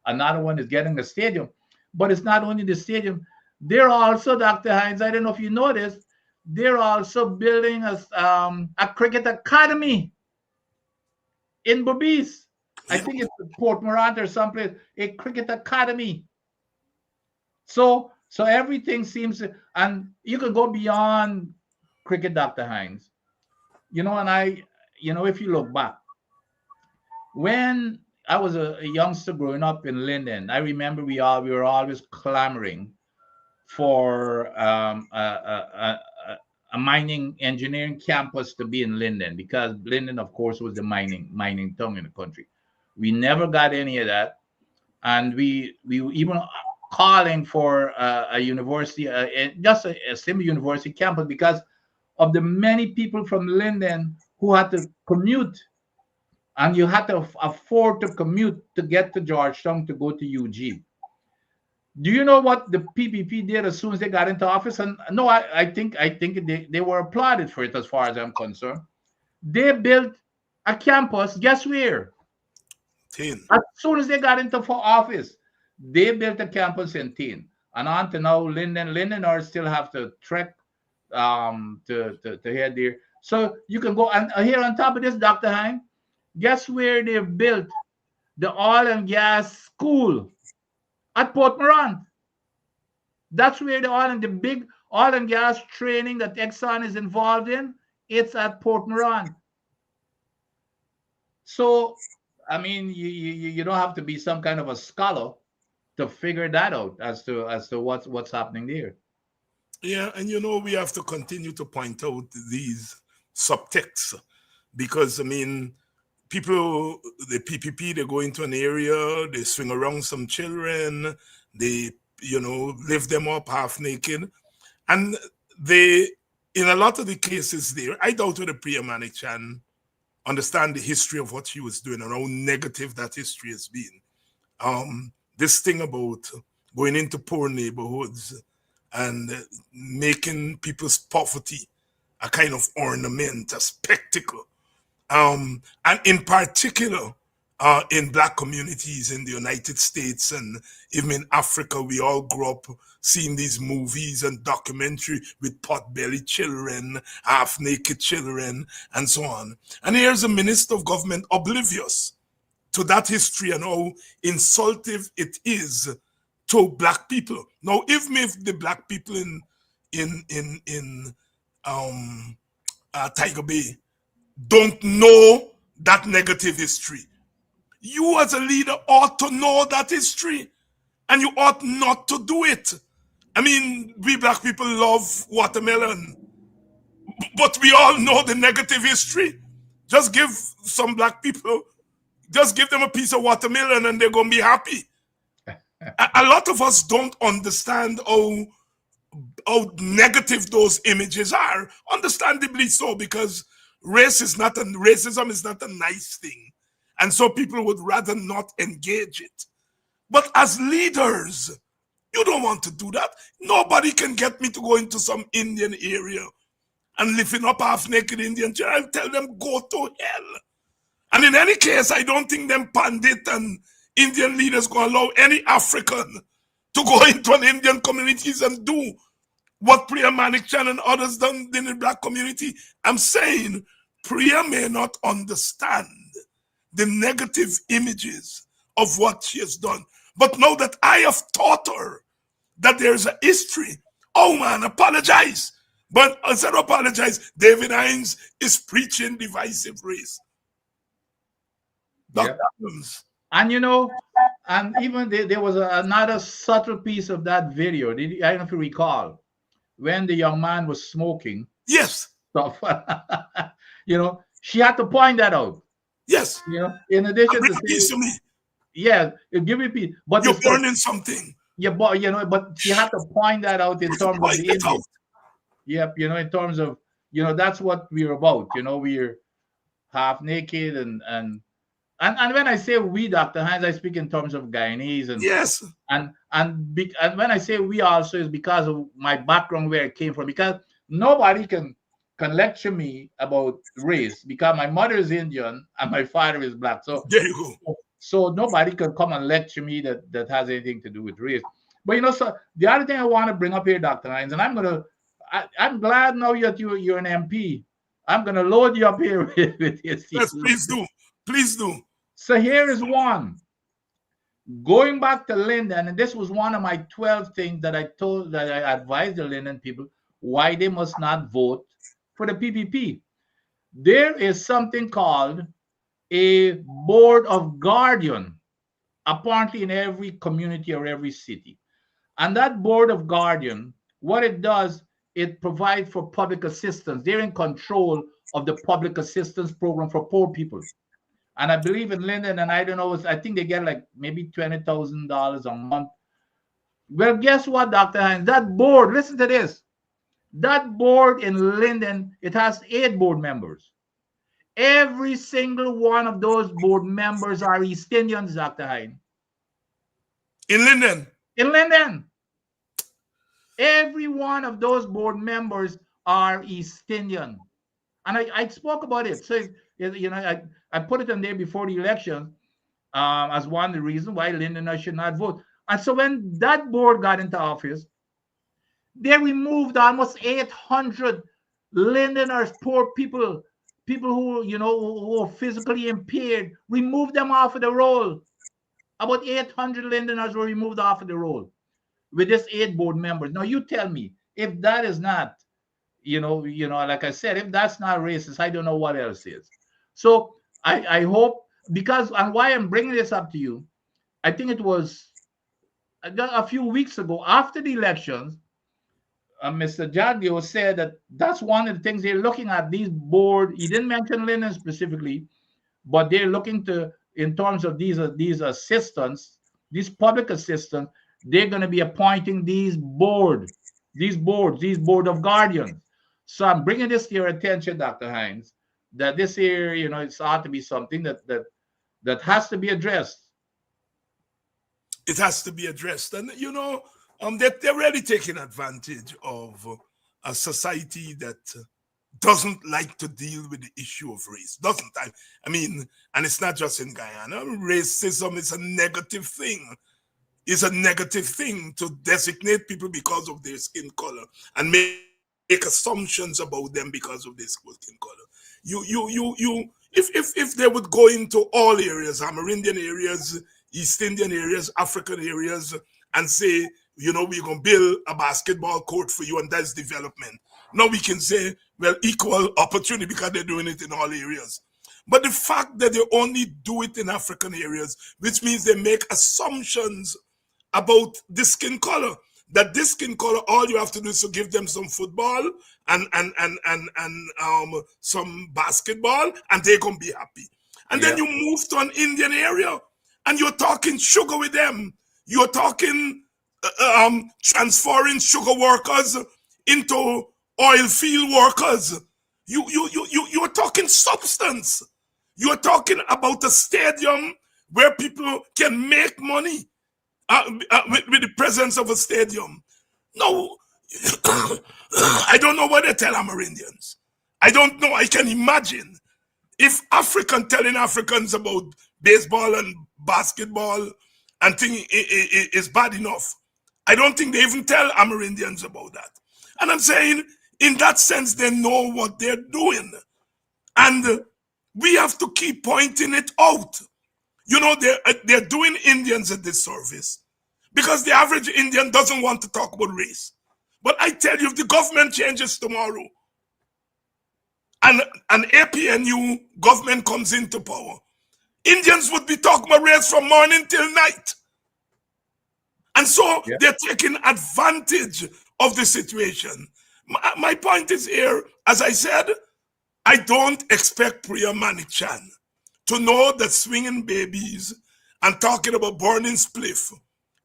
Another one is getting a stadium. But it's not only the stadium. They're also, Dr. Hines, I don't know if you noticed, they're also building a cricket academy in Berbice. I think it's Port Morant or someplace, a cricket academy. So everything seems, and you can go beyond cricket, Dr. Hines. And if you look back, when I was a youngster growing up in Linden, I remember we were always clamoring for a mining engineering campus to be in Linden, because Linden, of course, was the mining town in the country. We never got any of that, and we even calling for a university, just a semi-university campus, because of the many people from Linden who had to commute, and you had to afford to commute to get to Georgetown to go to UG. Do you know what the PPP did as soon as they got into office? And no, I think they were applauded for it, as far as I'm concerned. They built a campus. Guess where? Teen. As soon as they got into office, they built a campus in Teen. And on to now, Lindeners still have to trek to head there. So you can go, and here on top of this, Dr. Hein, guess where they've built the oil and gas school? At Port Morant. That's where the big oil and gas training that Exxon is involved in, it's at Port Morant. So, I mean, you don't have to be some kind of a scholar to figure that out as to what's happening there. Yeah, and we have to continue to point out these subtexts, because people, the PPP, they go into an area, they swing around some children, they lift them up half naked, and they, in a lot of the cases there, I doubt whether Priya Manichan understand the history of what she was doing and how negative that history has been. This thing about going into poor neighborhoods and making people's poverty a kind of ornament, a spectacle. And in particular, in Black communities in the United States and even in Africa, we all grew up seeing these movies and documentary with pot-bellied children, half-naked children, and so on. And here's a minister of government oblivious to that history and how insultive it is to Black people. Now, if the Black people in Tiger Bay don't know that negative history, you as a leader ought to know that history, and you ought not to do it. We Black people love watermelon, but we all know the negative history. Just give some Black people, just give them a piece of watermelon and they're going to be happy. A lot of us don't understand how negative those images are, understandably so, because racism is not a nice thing. And so people would rather not engage it. But as leaders, you don't want to do that. Nobody can get me to go into some Indian area and lifting up half-naked Indian children, I tell them, go to hell. And in any case, I don't think them pandit and Indian leaders going to allow any African to go into an Indian communities and do what Priya Manikchan and others done in the black community. I'm saying Priya may not understand the negative images of what she has done. But now that I have taught her that there's a history, oh man, apologize. But instead of apologize, David Hines is preaching divisive race. Yep. And you know, and even there was another subtle piece of that video. I don't know if you recall, when the young man was smoking. Yes. Stuff. You know, she had to point that out. Yes. You know, in addition to peace to me. Yeah, give me peace. But you're burning something. Yeah, but you know, but she had to point that out in terms of the image. Yep, you know, in terms of, you know, that's what we're about. You know, we're half naked and when I say we, Dr. Hines, I speak in terms of Guyanese and yes, and when I say we also is because of my background, where it came from. Because nobody can lecture me about race, because my mother is Indian and my father is black. So there you go. So nobody can come and lecture me that has anything to do with race. But you know, so the other thing I want to bring up here, Dr. Hines, and I'm glad now that you're an MP. I'm gonna load you up here with this. Yes, please do. Please do. So here is one. Going back to Linden, and this was one of my 12 things that I advised the Linden people why they must not vote for the PPP. There is something called a board of guardian, apparently in every community or every city. And that board of guardian, what it does, it provides for public assistance. They're in control of the public assistance program for poor people. And I believe in Linden, and I don't know, I think they get like maybe $20,000 a month. Well, guess what, Dr. Hines? That board, listen to this. That board in Linden, it has 8 board members. Every single one of those board members are East Indians, Dr. Hines. In Linden? In Linden. Every one of those board members are East Indian. And I spoke about it. So, you know, I put it in there before the election as one of the reasons why Londoners should not vote. And so when that board got into office, they removed almost 800 Londoners, poor people who, you know, who are physically impaired, removed them off of the roll. About 800 Londoners were removed off of the roll with this 8 board members. Now, you tell me, if that is not, you know, like I said, if that's not racist, I don't know what else is. So I hope, because, and why I'm bringing this up to you, I think it was a few weeks ago after the elections, Mr. Jagdio said that that's one of the things they're looking at. These board, he didn't mention Linden specifically, but they're looking to, in terms of these assistants, these public assistants, they're going to be appointing these board of guardians. So I'm bringing this to your attention, Dr. Hines, that this here, you know, it's ought to be something that has to be addressed. It has to be addressed. And, you know, they're really taking advantage of a society that doesn't like to deal with the issue of race. Doesn't. I mean, and it's not just in Guyana. Racism is a negative thing. It's a negative thing to designate people because of their skin color and make assumptions about them because of their skin color. If they would go into all areas, Amerindian areas, East Indian areas, African areas, and say, you know, we're going to build a basketball court for you, and that's development. Now we can say, well, equal opportunity, because they're doing it in all areas. But the fact that they only do it in African areas, which means they make assumptions about the skin color. That this skin color, all you have to do is to give them some football and some basketball, and they're gonna be happy. And then you move to an Indian area, and you're talking sugar with them. You're talking transferring sugar workers into oil field workers. You're talking substance. You're talking about a stadium where people can make money with the presence of a stadium. No, I don't know what they tell Amerindians. I don't know. I can imagine if African telling Africans about baseball and basketball and thing is bad enough. I don't think they even tell Amerindians about that. And I'm saying, in that sense, they know what they're doing. And we have to keep pointing it out. You know, they're doing Indians a disservice because the average Indian doesn't want to talk about race. But I tell you, if the government changes tomorrow and an APNU government comes into power, Indians would be talking about race from morning till night. And so they're taking advantage of the situation. My point is here, as I said, I don't expect Priya Manichan to know that swinging babies and talking about burning spliff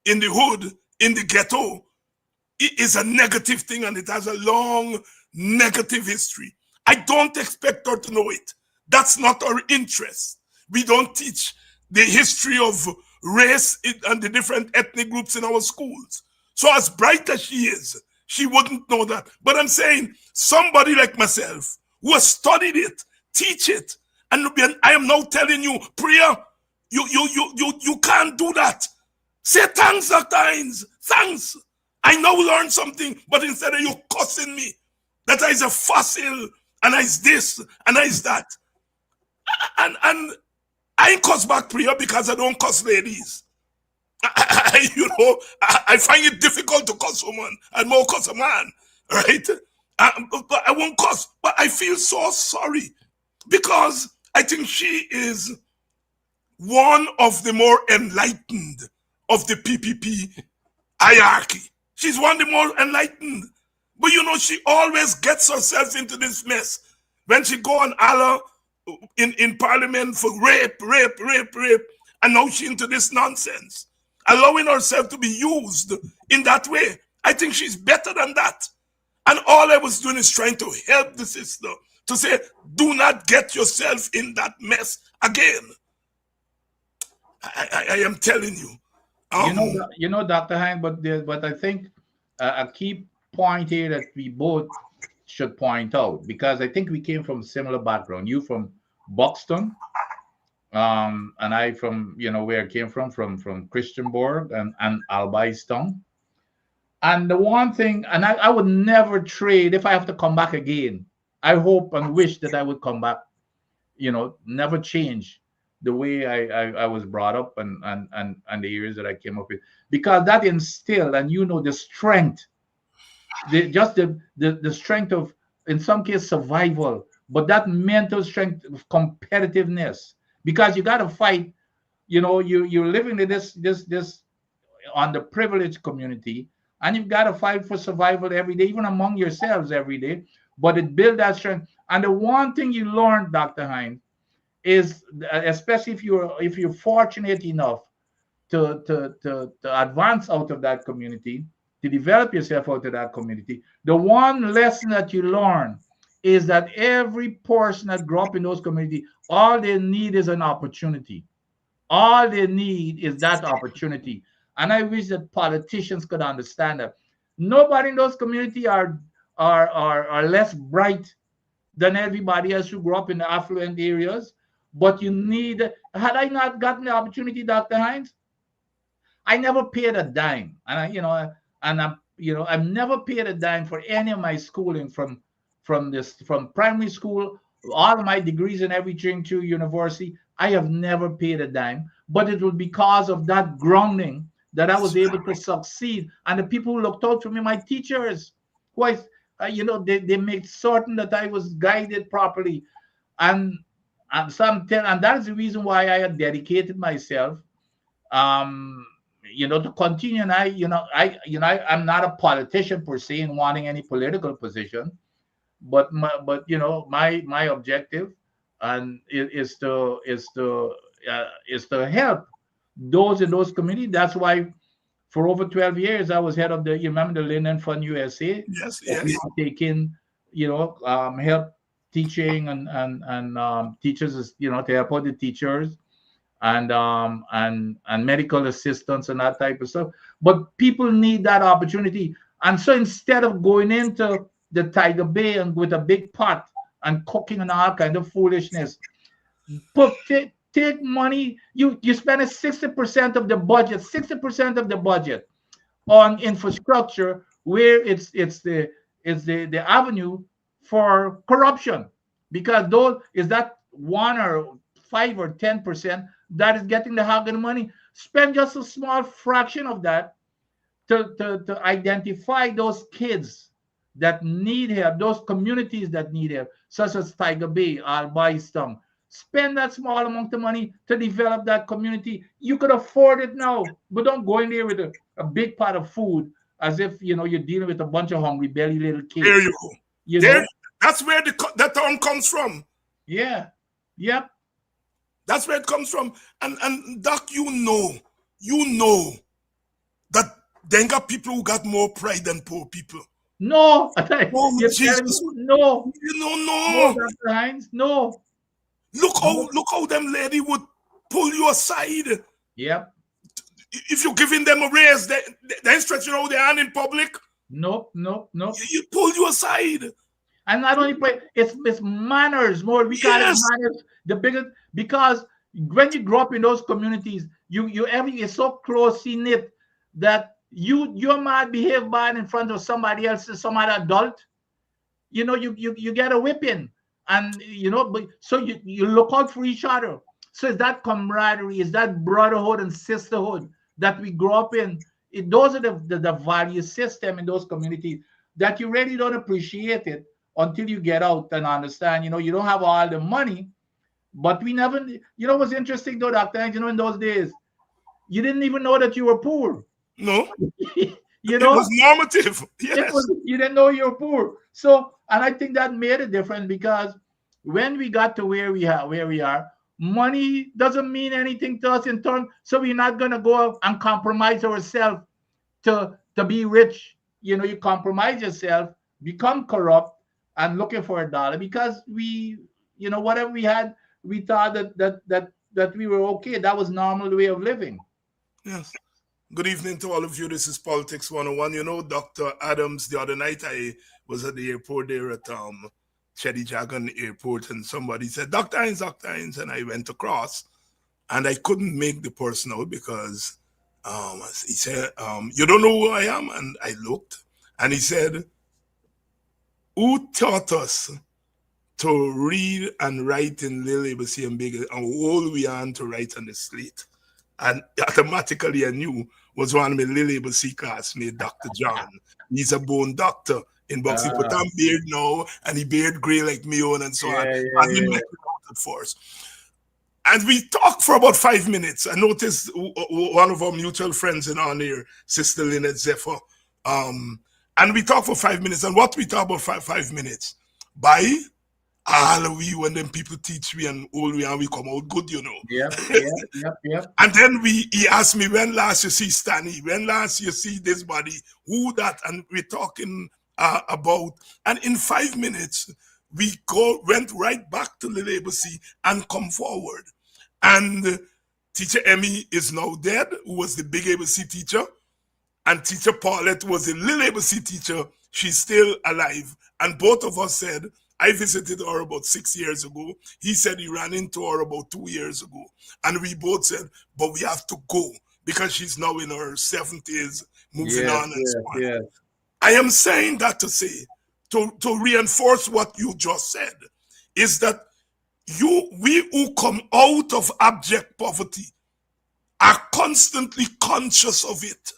in the hood, in the ghetto, it is a negative thing and it has a long negative history. I don't expect her to know it. That's not our interest. We don't teach the history of race and the different ethnic groups in our schools. So as bright as she is, she wouldn't know that. But I'm saying somebody like myself who has studied it, teach it, and I am now telling you, Priya, you can't do that. Say thanks, Dr. Hines. Thanks. I now learned something, but instead of you cussing me, that I is a fossil, and I is this, and I is that. And I ain't cuss back, Priya, because I don't cuss ladies. I find it difficult to cuss woman and more cuss a man, right? But I won't cuss. But I feel so sorry because I think she is one of the more enlightened of the PPP hierarchy. She's one of the more enlightened. But you know, she always gets herself into this mess. When she go on Allah in parliament for rape, and now she into this nonsense, allowing herself to be used in that way. I think she's better than that. And all I was doing is trying to help the sister to say, do not get yourself in that mess again. I am telling you. Dr. Hine, but I think a key point here that we both should point out, because I think we came from similar background. You from Buxton, and I from where I came from Christianborg and Albistown. And the one thing, and I would never trade if I have to come back again. I hope and wish that I would come back, never change the way I was brought up and the years that I came up with, because that instilled, and the strength, the strength of, in some cases, survival, but that mental strength of competitiveness, because you got to fight. You're living in this underprivileged community, and you've got to fight for survival every day, even among yourselves every day. But it builds that strength. And the one thing you learned, Dr. Hine, is, especially if you're fortunate enough to advance out of that community, to develop yourself out of that community, the one lesson that you learn is that every person that grew up in those communities, all they need is an opportunity. All they need is that opportunity. And I wish that politicians could understand that. Nobody in those communities are less bright than everybody else who grew up in the affluent areas. But you need, had I not gotten the opportunity, Dr. Hines, I never paid a dime. And I've never paid a dime for any of my schooling from primary school, all of my degrees and everything to university. I have never paid a dime, but it was because of that grounding that I was able to succeed. And the people who looked out for me, my teachers, who they made certain that I was guided properly. And that is the reason why I had dedicated myself, to continue. And I'm not a politician per se in wanting any political position, but my objective and is to help those in those communities. That's why for over 12 years I was head of you remember the Linen Fund USA? Yes. Taking help teaching and teachers, to help out the teachers and medical assistance and that type of stuff. But people need that opportunity. And so instead of going into the Tiger Bay and with a big pot and cooking and all kind of foolishness, take money. You spend 60% of the budget, 60% of the budget on infrastructure where it's the avenue for corruption, because those is that 1 or 5 or 10% that is getting the hog of the money. Spend just a small fraction of that to identify those kids that need help, those communities that need help, such as Tiger Bay, Albaistom. Spend that small amount of money to develop that community. You could afford it now, but don't go in there with a big pot of food as if you're dealing with a bunch of hungry belly little kids. There you go. That's where that term comes from. Yeah. Yep. That's where it comes from. And Doc, you know that they got people who got more pride than poor people. No. Oh, Jesus. No. No. Dr. Hines, no. Look how them lady would pull you aside. Yep. If you're giving them a raise, they stretching out their hand in public. Nope. You pull you aside. And not only it's manners more. We call it manners. The biggest, because when you grow up in those communities, you're so closely knit that you might behave bad in front of somebody else, some other adult. You get a whipping, and but so you look out for each other. So it's that camaraderie, it's that brotherhood and sisterhood that we grow up in. Those are the value system in those communities that you really don't appreciate it until you get out and understand. You don't have all the money, but we never. What's interesting though, Dr. In those days, you didn't even know that you were poor. No. It was normative. Yes. You didn't know you were poor. So, and I think that made a difference, because when we got to where we are, money doesn't mean anything to us in turn. So we're not going to go and compromise ourselves to be rich. You compromise yourself, become corrupt, and looking for a dollar, because we, whatever we had, we thought that we were okay. That was normal way of living. Yes. Good evening to all of you. This is Politics 101. Dr. Adams, the other night I was at the airport there at Cheddy Jagan Airport, and somebody said, Dr. Hines, and I went across, and I couldn't make the person out because he said, you don't know who I am? And I looked, and he said, who taught us to read and write in Little ABC and Big, and all we are to write on the slate? And automatically I knew was one of my Little ABC classmates, Dr. John. He's a bone doctor in Box. He put on beard now, and he beard gray like me on, and so on. And he met it for us. And we talked for about 5 minutes. I noticed one of our mutual friends in our near, Sister Lynette Zephyr. And we talked for 5 minutes. And what we talked about 5 minutes? By all we, when them people teach me and all we, and we come out good, Yeah. And then he asked me, when last you see Stanley? When last you see this body? Who that? And we're talking about. And in 5 minutes, we went right back to the ABC and come forward. And Teacher Emmy is now dead, who was the big ABC teacher. And Teacher Paulette was the little ABC teacher. She's still alive. And both of us said, I visited her about 6 years ago. He said he ran into her about 2 years ago. And we both said, but we have to go because she's now in her 70s, moving on and so on. Yes. I am saying that to say, to reinforce what you just said, is that we who come out of abject poverty are constantly conscious of it.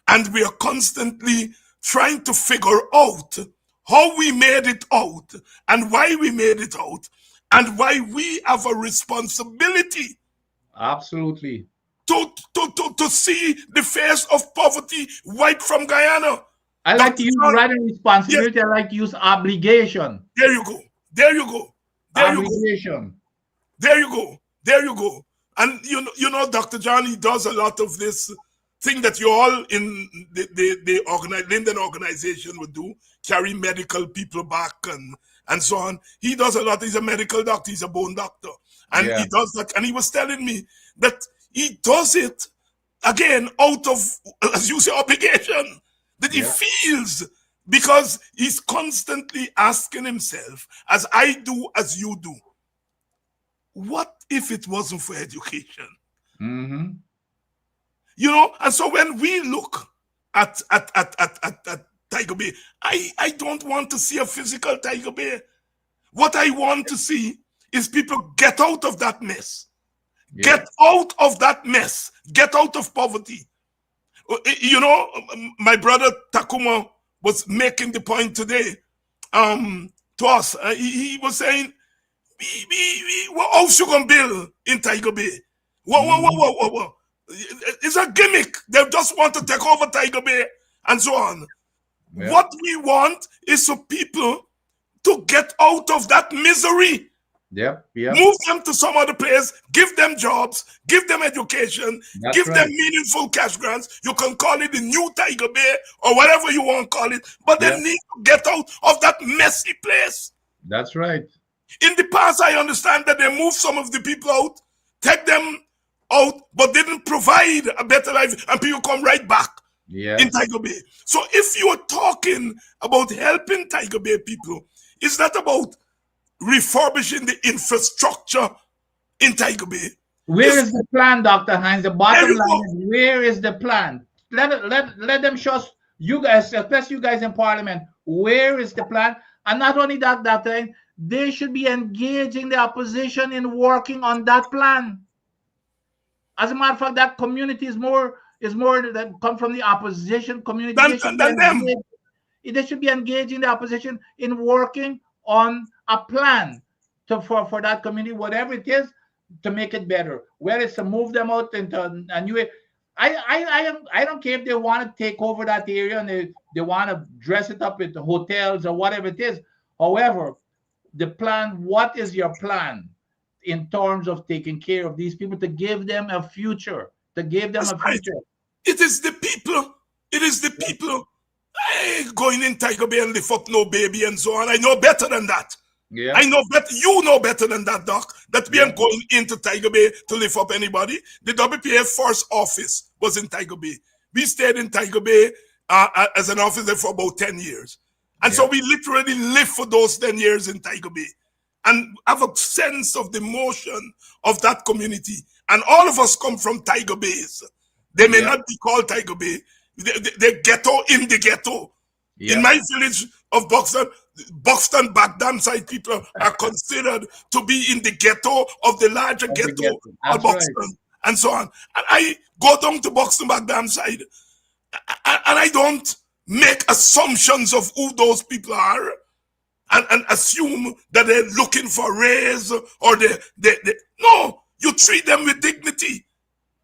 And we are constantly trying to figure out how we made it out and why we made it out and why we have a responsibility. Absolutely. To see the face of poverty wiped from Guyana. I like to use rather than responsibility, yes. I like to use obligation. There you go. Obligation. There you go. And you know, Dr. John, he does a lot of this thing that you all in the Linden organization would do, carry medical people back and so on. He does a lot. He's a medical doctor. He's a bone doctor. And he does that. And he was telling me that he does it, again, out of, as you say, obligation. that he feels, because he's constantly asking himself, as I do, as you do, what if it wasn't for education? Mm-hmm. You know, and so when we look at Tiger Bay, I don't want to see a physical Tiger Bay. What I want to see is people get out of that mess. Get out of that mess. Get out of poverty. You know, my brother Takuma was making the point today to us. He was saying, what house you gonna build in Tiger Bay? What? It's a gimmick. They just want to take over Tiger Bay and so on. Yeah. What we want is for people to get out of that misery. Move them to some other place, give them jobs, give them education, give them meaningful cash grants. You can call it the new Tiger Bay or whatever you want to call it, but they need to get out of that messy place. That's right. In the past, I understand that they moved some of the people out, take them out, but didn't provide a better life, and people come right back in Tiger Bay. So if you're talking about helping Tiger Bay people, it's not about refurbishing the infrastructure in Tiger Bay. Where is the plan, Dr. Hines? The bottom line is, where is the plan? Let them show us, you guys, especially you guys in Parliament, where is the plan? And not only that, Dr. Hines, they should be engaging the opposition in working on that plan. As a matter of fact, that community is more that come from the opposition community. Than them. They should be engaging the opposition in working on a plan for that community, whatever it is, to make it better. Whether it's to move them out into a new area. I don't care if they want to take over that area and they want to dress it up with hotels or whatever it is. However, the plan, what is your plan in terms of taking care of these people, to give them a future, to give them a future? It is the people. It is the people. I ain't going in Tiger Bay and lift up no baby and so on. I know better than that. I know better. You know better than that, Doc. That we ain't going into Tiger Bay to lift up anybody. The WPA first office was in Tiger Bay. We stayed in Tiger Bay as an officer for about 10 years. And so we literally lived for those 10 years in Tiger Bay and have a sense of the motion of that community. And all of us come from Tiger Bays. They may not be called Tiger Bay. The ghetto in the ghetto. In my village of Buxton Bagdam side people are considered to be in the ghetto of the larger ghetto of Buxton and so on. And I go down to Buxton Bagdam side and I don't make assumptions of who those people are and assume that they're looking for raise or no, you treat them with dignity.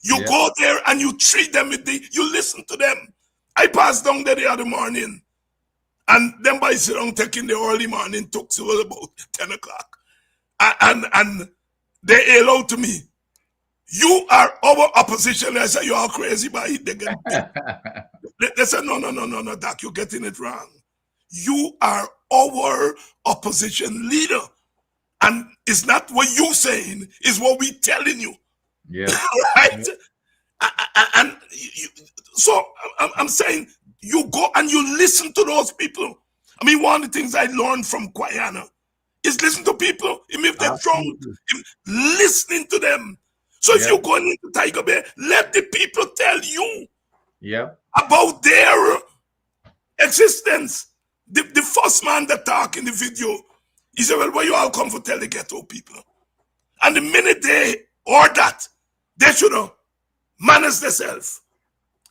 You go there and you treat them with you listen to them. I passed down there the other morning and them by sit down taking the early morning talk, so it was about 10 o'clock. And they yell out to me, "You are our opposition." I said, "You are crazy, but they said, no, Doc, you're getting it wrong. You are our opposition leader. And it's not what you're saying, it's what we're telling you." Right? And so I'm saying, you go and you listen to those people. I mean, one of the things I learned from Guyana is listen to people. Even if they're drunk, listening to them. So if you're going into Tiger Bay, let the people tell you about their existence. The first man that talked in the video, he said, "Well, where you all come for tell the ghetto people?" And the minute they or that, they should have managed themselves.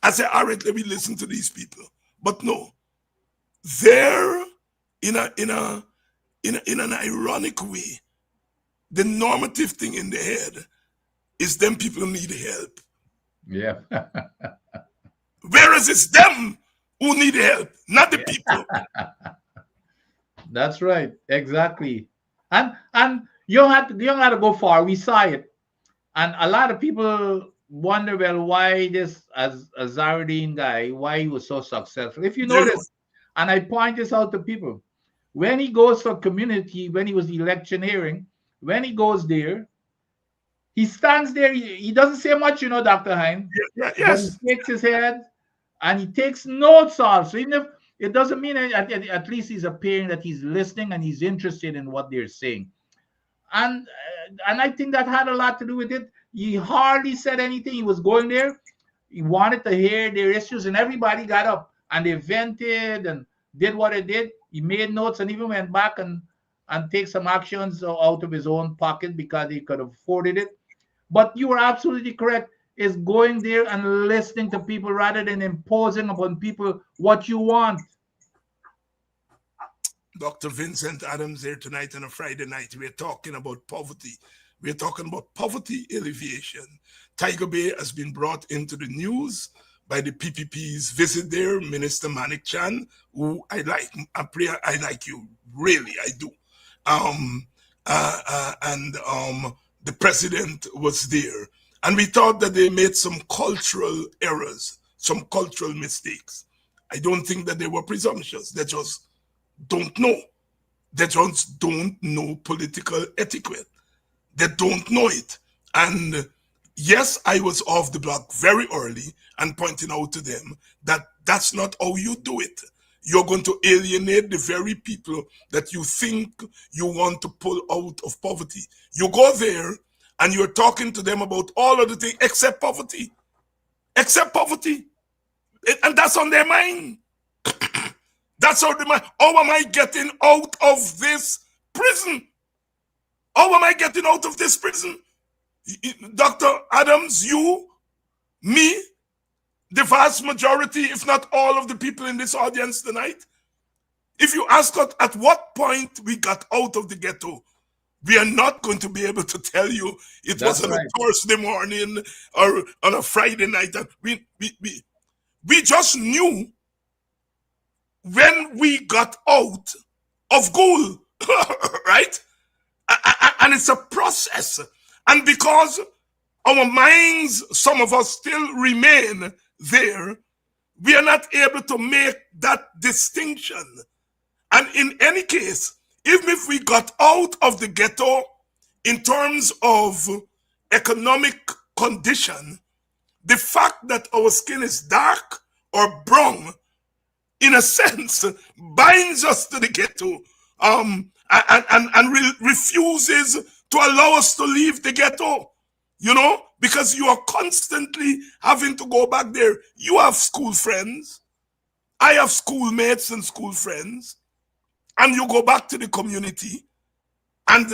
I said, "All right, let me listen to these people." But no, they're in an ironic way. The normative thing in the head is them people need help. Whereas it's them who need help, not the people. That's right, exactly. And you don't have to go far. We saw it, and a lot of people wonder, well, why this Azardine guy, why he was so successful. If you notice, and I point this out to people, when he goes for community, when he was electioneering, when he goes there, he stands there. He doesn't say much, Dr. Hines. Yes. He shakes his head, and he takes notes also. Even if it doesn't mean at least he's appearing that he's listening and he's interested in what they're saying. And I think that had a lot to do with it. He hardly said anything. He was going there. He wanted to hear their issues, and everybody got up and they vented and did what they did. He made notes and even went back and take some actions out of his own pocket because he could have afforded it. But you were absolutely correct. Is going there and listening to people rather than imposing upon people what you want. Dr. Vincent Adams here tonight on a Friday night. We're talking about poverty. We're talking about poverty alleviation. Tiger Bay has been brought into the news by the PPP's visit there, Minister Manik Chan, who I like. I like you, really, I do. The president was there. And we thought that they made some cultural errors, some cultural mistakes. I don't think that they were presumptuous. They just don't know. They just don't know political etiquette. They don't know it. And yes, I was off the block very early and pointing out to them that that's not how you do it. You're going to alienate the very people that you think you want to pull out of poverty. You go there and you're talking to them about all of the things except poverty. Except poverty. And that's on their mind. That's how how am I getting out of this prison? How am I getting out of this prison? Dr. Adams, you, me, the vast majority, if not all of the people in this audience tonight, if you ask us at what point we got out of the ghetto, we are not going to be able to tell you it was on a Thursday morning or on a Friday night. We just knew when we got out of Ghoul, right? And it's a process. And because our minds, some of us still remain there, we are not able to make that distinction. And in any case, even if we got out of the ghetto in terms of economic condition, the fact that our skin is dark or brown, in a sense, binds us to the ghetto and refuses to allow us to leave the ghetto, you know, because you are constantly having to go back there. You have school friends. I have schoolmates and school friends. And you go back to the community and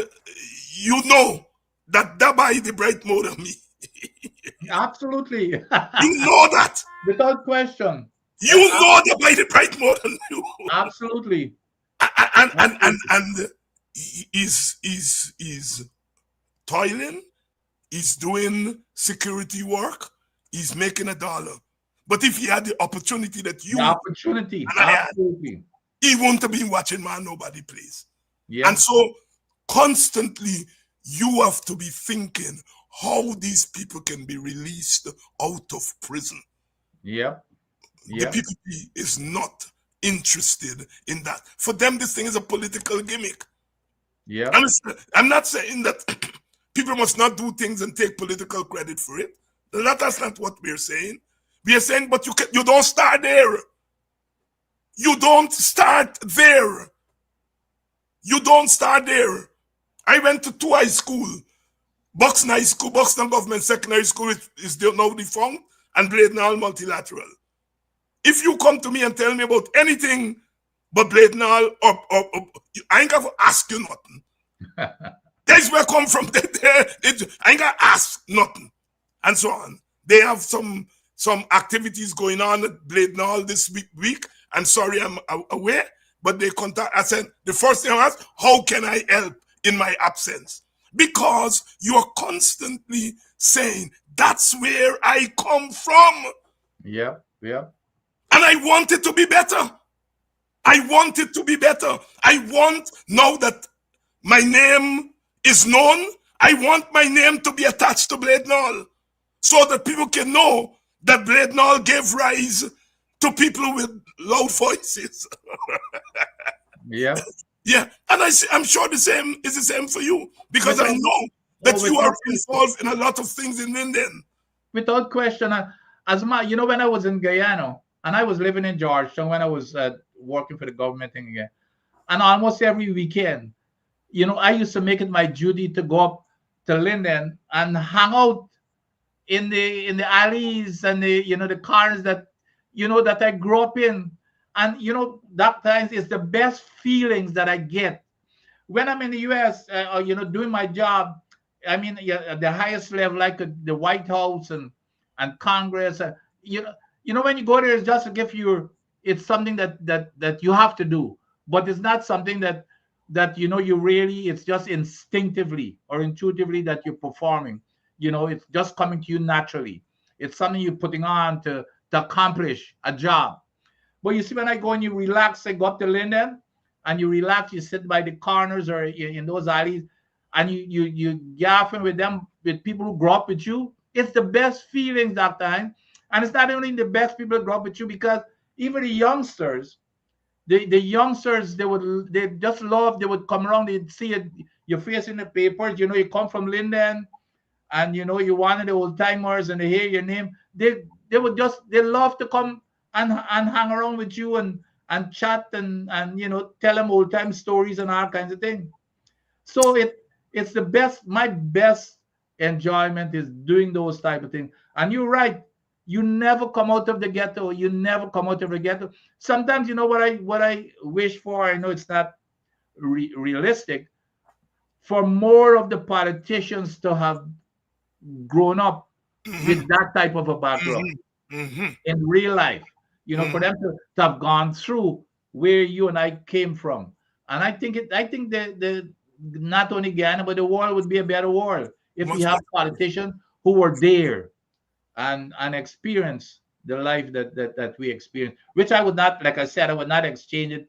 you know that Daba is the bright mode of me. Absolutely. You know that. Without question. You know that by the bright mode on you. Absolutely. And he's toiling, he's doing security work, he's making $1. But if he had the opportunity that you absolutely. He won't have been watching Man Nobody Plays. Yeah. And so constantly you have to be thinking how these people can be released out of prison. Yeah. The PPP is not interested in that. For them, this thing is a political gimmick. Yeah. I'm not saying that people must not do things and take political credit for it. That's not what we're saying. We are saying, but you don't start there. You don't start there. You don't start there. I went to 2 high school. Buxton High School, Buxton Government Secondary School is now defunct, and Bladenhall Multilateral. If you come to me and tell me about anything but Bladenhall, or I ain't got to ask you nothing. That's where I come from. I ain't got to ask nothing. And so on. They have some activities going on at Bladenhall this week. I'm sorry I'm away, but they contact. I said, the first thing I asked, how can I help in my absence? Because you are constantly saying, that's where I come from. Yeah, yeah. And I want it to be better. I want it to be better. I want, now that my name is known, I want my name to be attached to Bladenhall so that people can know that Bladenhall gave rise to people with loud voices. Yeah. Yeah, and I'm sure the same is the same for you, because I know that you are involved in a lot of things in Linden. Without question. When I was in Guyana, And I was living in Georgetown when I was working for the government thing again. And almost every weekend, I used to make it my duty to go up to Linden and hang out in the alleys and the corners that I grew up in. And that times is the best feelings that I get when I'm in the U.S. Doing my job. I mean, at the highest level, like the White House and Congress. When you go there, it's just to give you. It's something that you have to do, but it's not something that you really. It's just instinctively or intuitively that you're performing. It's just coming to you naturally. It's something you're putting on to accomplish a job. But you see, when I go and you relax, I go up to Linden and you relax, you sit by the corners or in those alleys, and you gaffing with them, with people who grow up with you. It's the best feelings that time. And it's not only the best people who grow up with you, because even the youngsters, the youngsters, they just love, they would come around, they'd see it, your face in the papers, you come from Linden, and you're one of the old timers, and they hear your name. They love to come and hang around with you and chat and tell them old time stories and all kinds of things. So it's the best. My best enjoyment is doing those type of things. And you're right. You never come out of the ghetto. You never come out of the ghetto. Sometimes what I wish for. I know it's not realistic. For more of the politicians to have grown up with that type of a background in real life, for them to have gone through where you and I came from. And I think the not only Ghana, but the world would be a better world if we have politicians who were there and experience the life that we experience, which I would not, like I said, I would not exchange it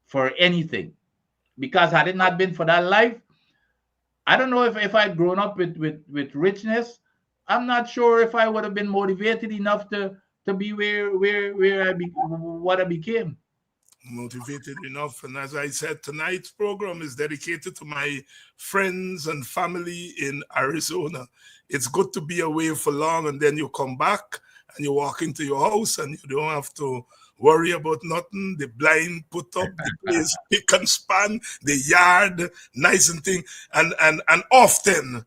for anything. Because had it not been for that life, I don't know if I'd grown up with richness. I'm not sure if I would have been motivated enough to be what I became. Motivated enough. And as I said, tonight's program is dedicated to my friends and family in Arizona. It's good to be away for long, and then you come back and you walk into your house and you don't have to worry about nothing. The blind put up, the place pick and span, the yard nice and thing. And often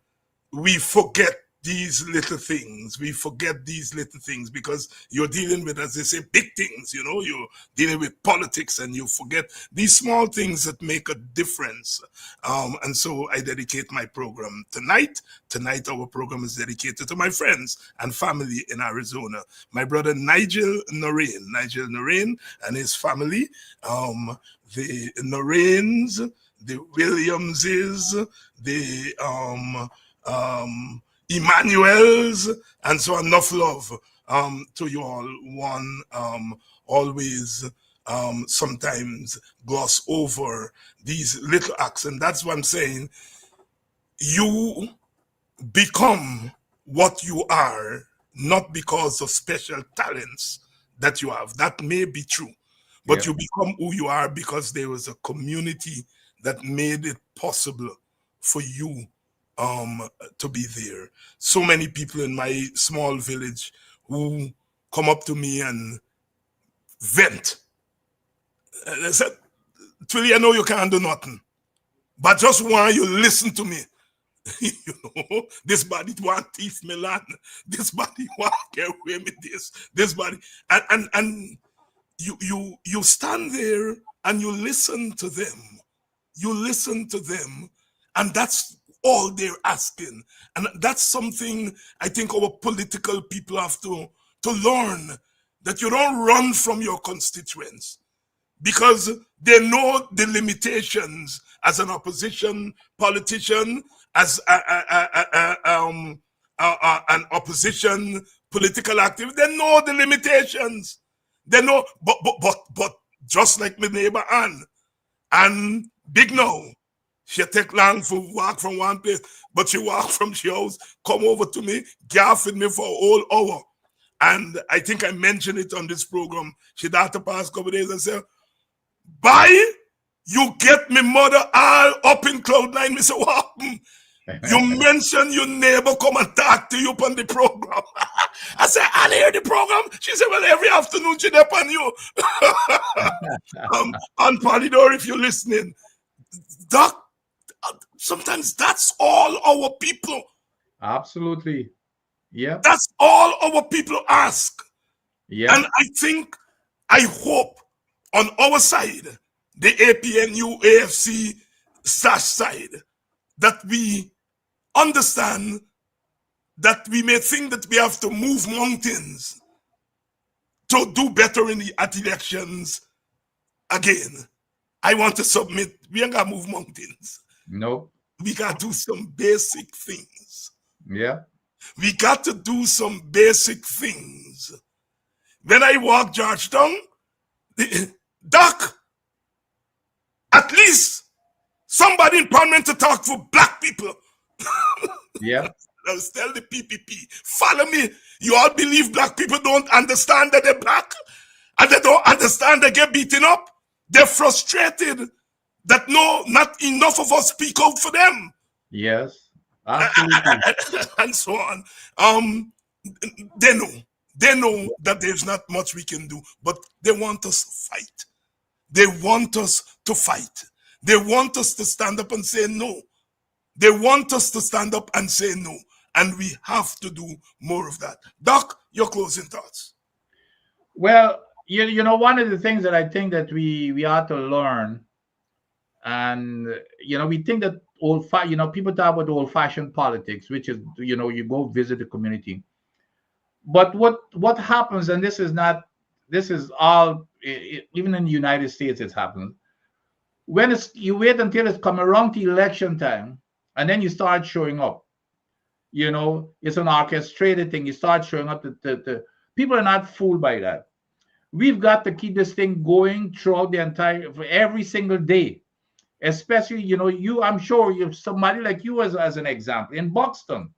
we forget these little things. We forget these little things because you're dealing with, as they say, big things. You're dealing with politics, and you forget these small things that make a difference. And so I dedicate my program tonight. Tonight, our program is dedicated to my friends and family in Arizona. My brother Nigel Noreen and his family, the Noreens, the Williamses, the Emmanuel's, and so enough love to you all. One always sometimes gloss over these little acts, and that's what I'm saying. You become what you are not because of special talents that you have. That may be true, but you become who you are because there was a community that made it possible for you to be there. So many people in my small village who come up to me and vent. They said, Twilly, I know you can't do nothing, but just want you listen to me. This body want thief me land. This body want get away with this body. And you stand there and you listen to them. You listen to them, and that's all they're asking. And that's something I think our political people have to learn, that you don't run from your constituents because they know the limitations as an opposition politician, as an opposition political activist. They know the limitations. They know, but just like my neighbor Ann and Big No, she take long for walk from one place, but she walk from she house, come over to me, gaffing me for a whole hour. And I think I mentioned it on this program. She had to pass a couple of days and say, bye, you get me mother all up in cloud nine. Me say, what happened? You mentioned your neighbor come and talk to you on the program. I said, I'll hear the program. She said, well, every afternoon she dep on you. And Polydor, if you're listening, Doc, sometimes that's all our people. Absolutely. Yeah. That's all our people ask. Yeah. And I hope on our side, the APNU, AFC side, that we understand that we may think that we have to move mountains to do better at elections again. I want to submit, we ain't got to move mountains. No. We got to do some basic things. Yeah. We got to do some basic things. When I walk Georgetown, Doc, at least somebody in Parliament to talk for black people. Yeah. Let's tell the PPP, follow me. You all believe black people don't understand that they're black and they don't understand they get beaten up. They're frustrated that not enough of us speak out for them. Yes, absolutely. And so on. They know that there's not much we can do, but they want us to fight. They want us to fight. They want us to stand up and say no. They want us to stand up and say no. And we have to do more of that. Doc, your closing thoughts. Well, you know, one of the things that I think that we ought to learn, and we think that people talk about old-fashioned politics, which is you go visit the community. But what happens, and this is all even in the United States, it's happened. When you wait until it's come around to election time, and then you start showing up. It's an orchestrated thing. You start showing up. The people are not fooled by that. We've got to keep this thing going throughout for every single day. Especially, I'm sure you have somebody like you as an example in Buxton.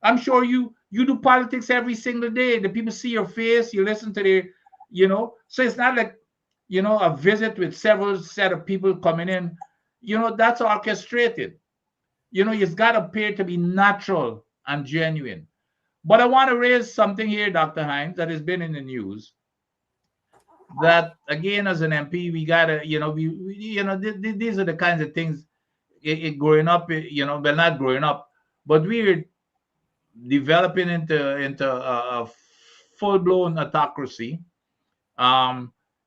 I'm sure you do politics every single day. The people see your face, you listen to their, so it's not like, a visit with several set of people coming in. That's orchestrated. It's got to appear to be natural and genuine. But I want to raise something here, Dr. Hines, that has been in the news. That again, as an MP, we gotta, these are the kinds of things. Growing up, well, not growing up, but we're developing into a full-blown autocracy.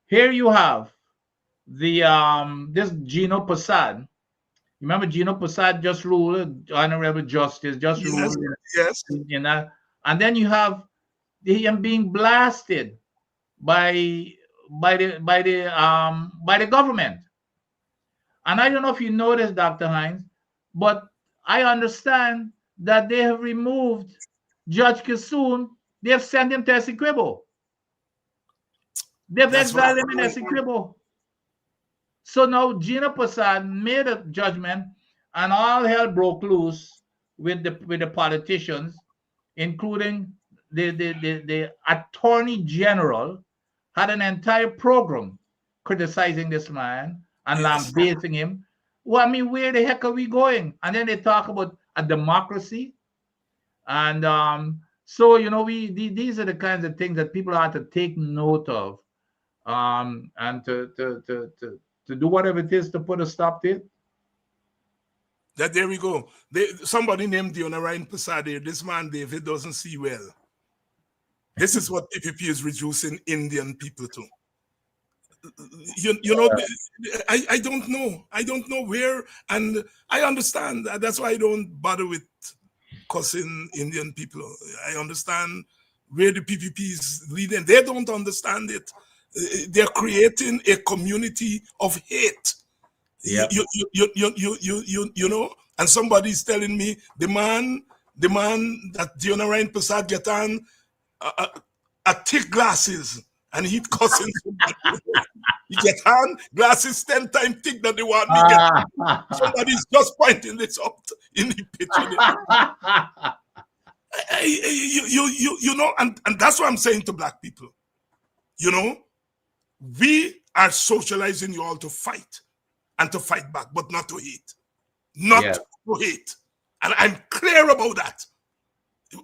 Here you have this Gino Prasad. Remember, Gino Prasad just ruled, Honorable Justice just ruled. Yes. And then you have him being blasted by the government. And I don't know if you noticed, Dr. Hines, but I understand that they have removed Judge Kissoon. They have sent him to Essequibo. They've exiled him in Essequibo. So now Gina Prasad made a judgment, and all hell broke loose with the politicians, including the Attorney General had an entire program criticizing this man and lambasting him. Well, I mean, where the heck are we going? And then they talk about a democracy, and so these are the kinds of things that people have to take note of, and to do whatever it is to put a stop to it. There we go. Somebody named Diona Ryan Prasad here. This man, David, doesn't see well. This is what PPP is reducing Indian people to. I don't know. I don't know where, and I understand. That's why I don't bother with cussing Indian people. I understand where the PPP is leading. They don't understand it. They're creating a community of hate. Yeah. And somebody's telling me the man that Diona Ryan Prasad get on a thick glasses and he cussing somebody. He get on glasses 10 times thick than the one we get. Somebody's just pointing this up in the picture. And that's what I'm saying to black people. We are socializing you all to fight and to fight back, but not to hate. Not to hate. And I'm clear about that.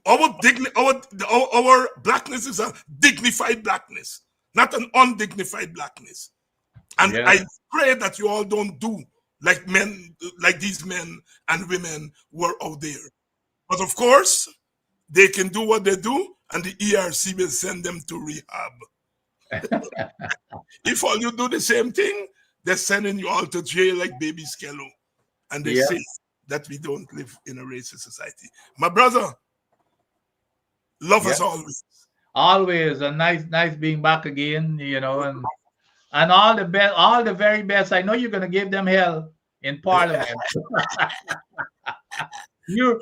Our blackness is a dignified blackness, not an undignified blackness. And I pray that you all don't do like these men and women who are out there. But of course, they can do what they do, and the ERC will send them to rehab. If all you do the same thing, they're sending you all to jail like baby Skello. And they say that we don't live in a racist society. My brother, love us always. Always a nice being back again, you know, and all the best, all the very best. I know you're gonna give them hell in Parliament. You're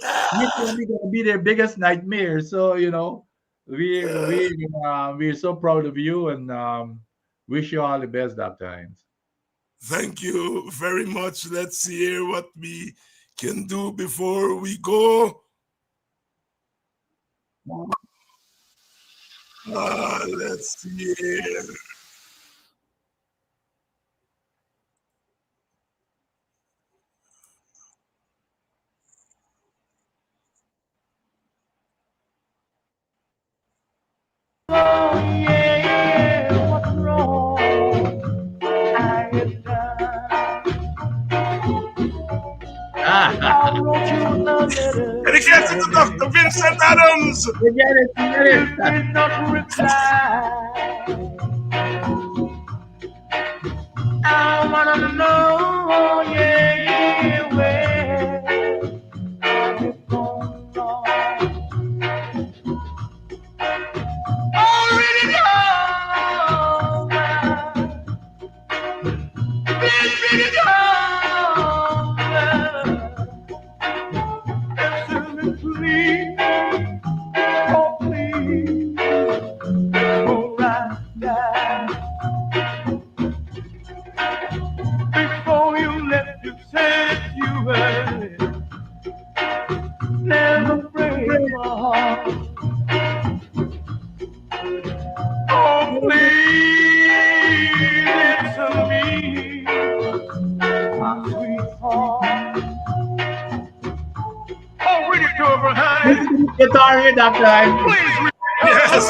probably gonna be their biggest nightmare. So you know, we're so proud of you and wish you all the best, Dr. Hines. Thank you very much. Let's hear what we can do before we go. Let's hear. Oh, yeah, what's wrong? I have done. Dedicated to Dr. Vincent Adams. You get it. You did not reply. I wanna know, yeah, where I've gone wrong. Already gone. Been really gone. Answer me, please. Oh, please. Before I die. Before you left, you said you were never break my heart. Oh, please answer me, my sweetheart. Oh, read it to her, honey. Guitar here, Dr. Hines. Please read it. Yes.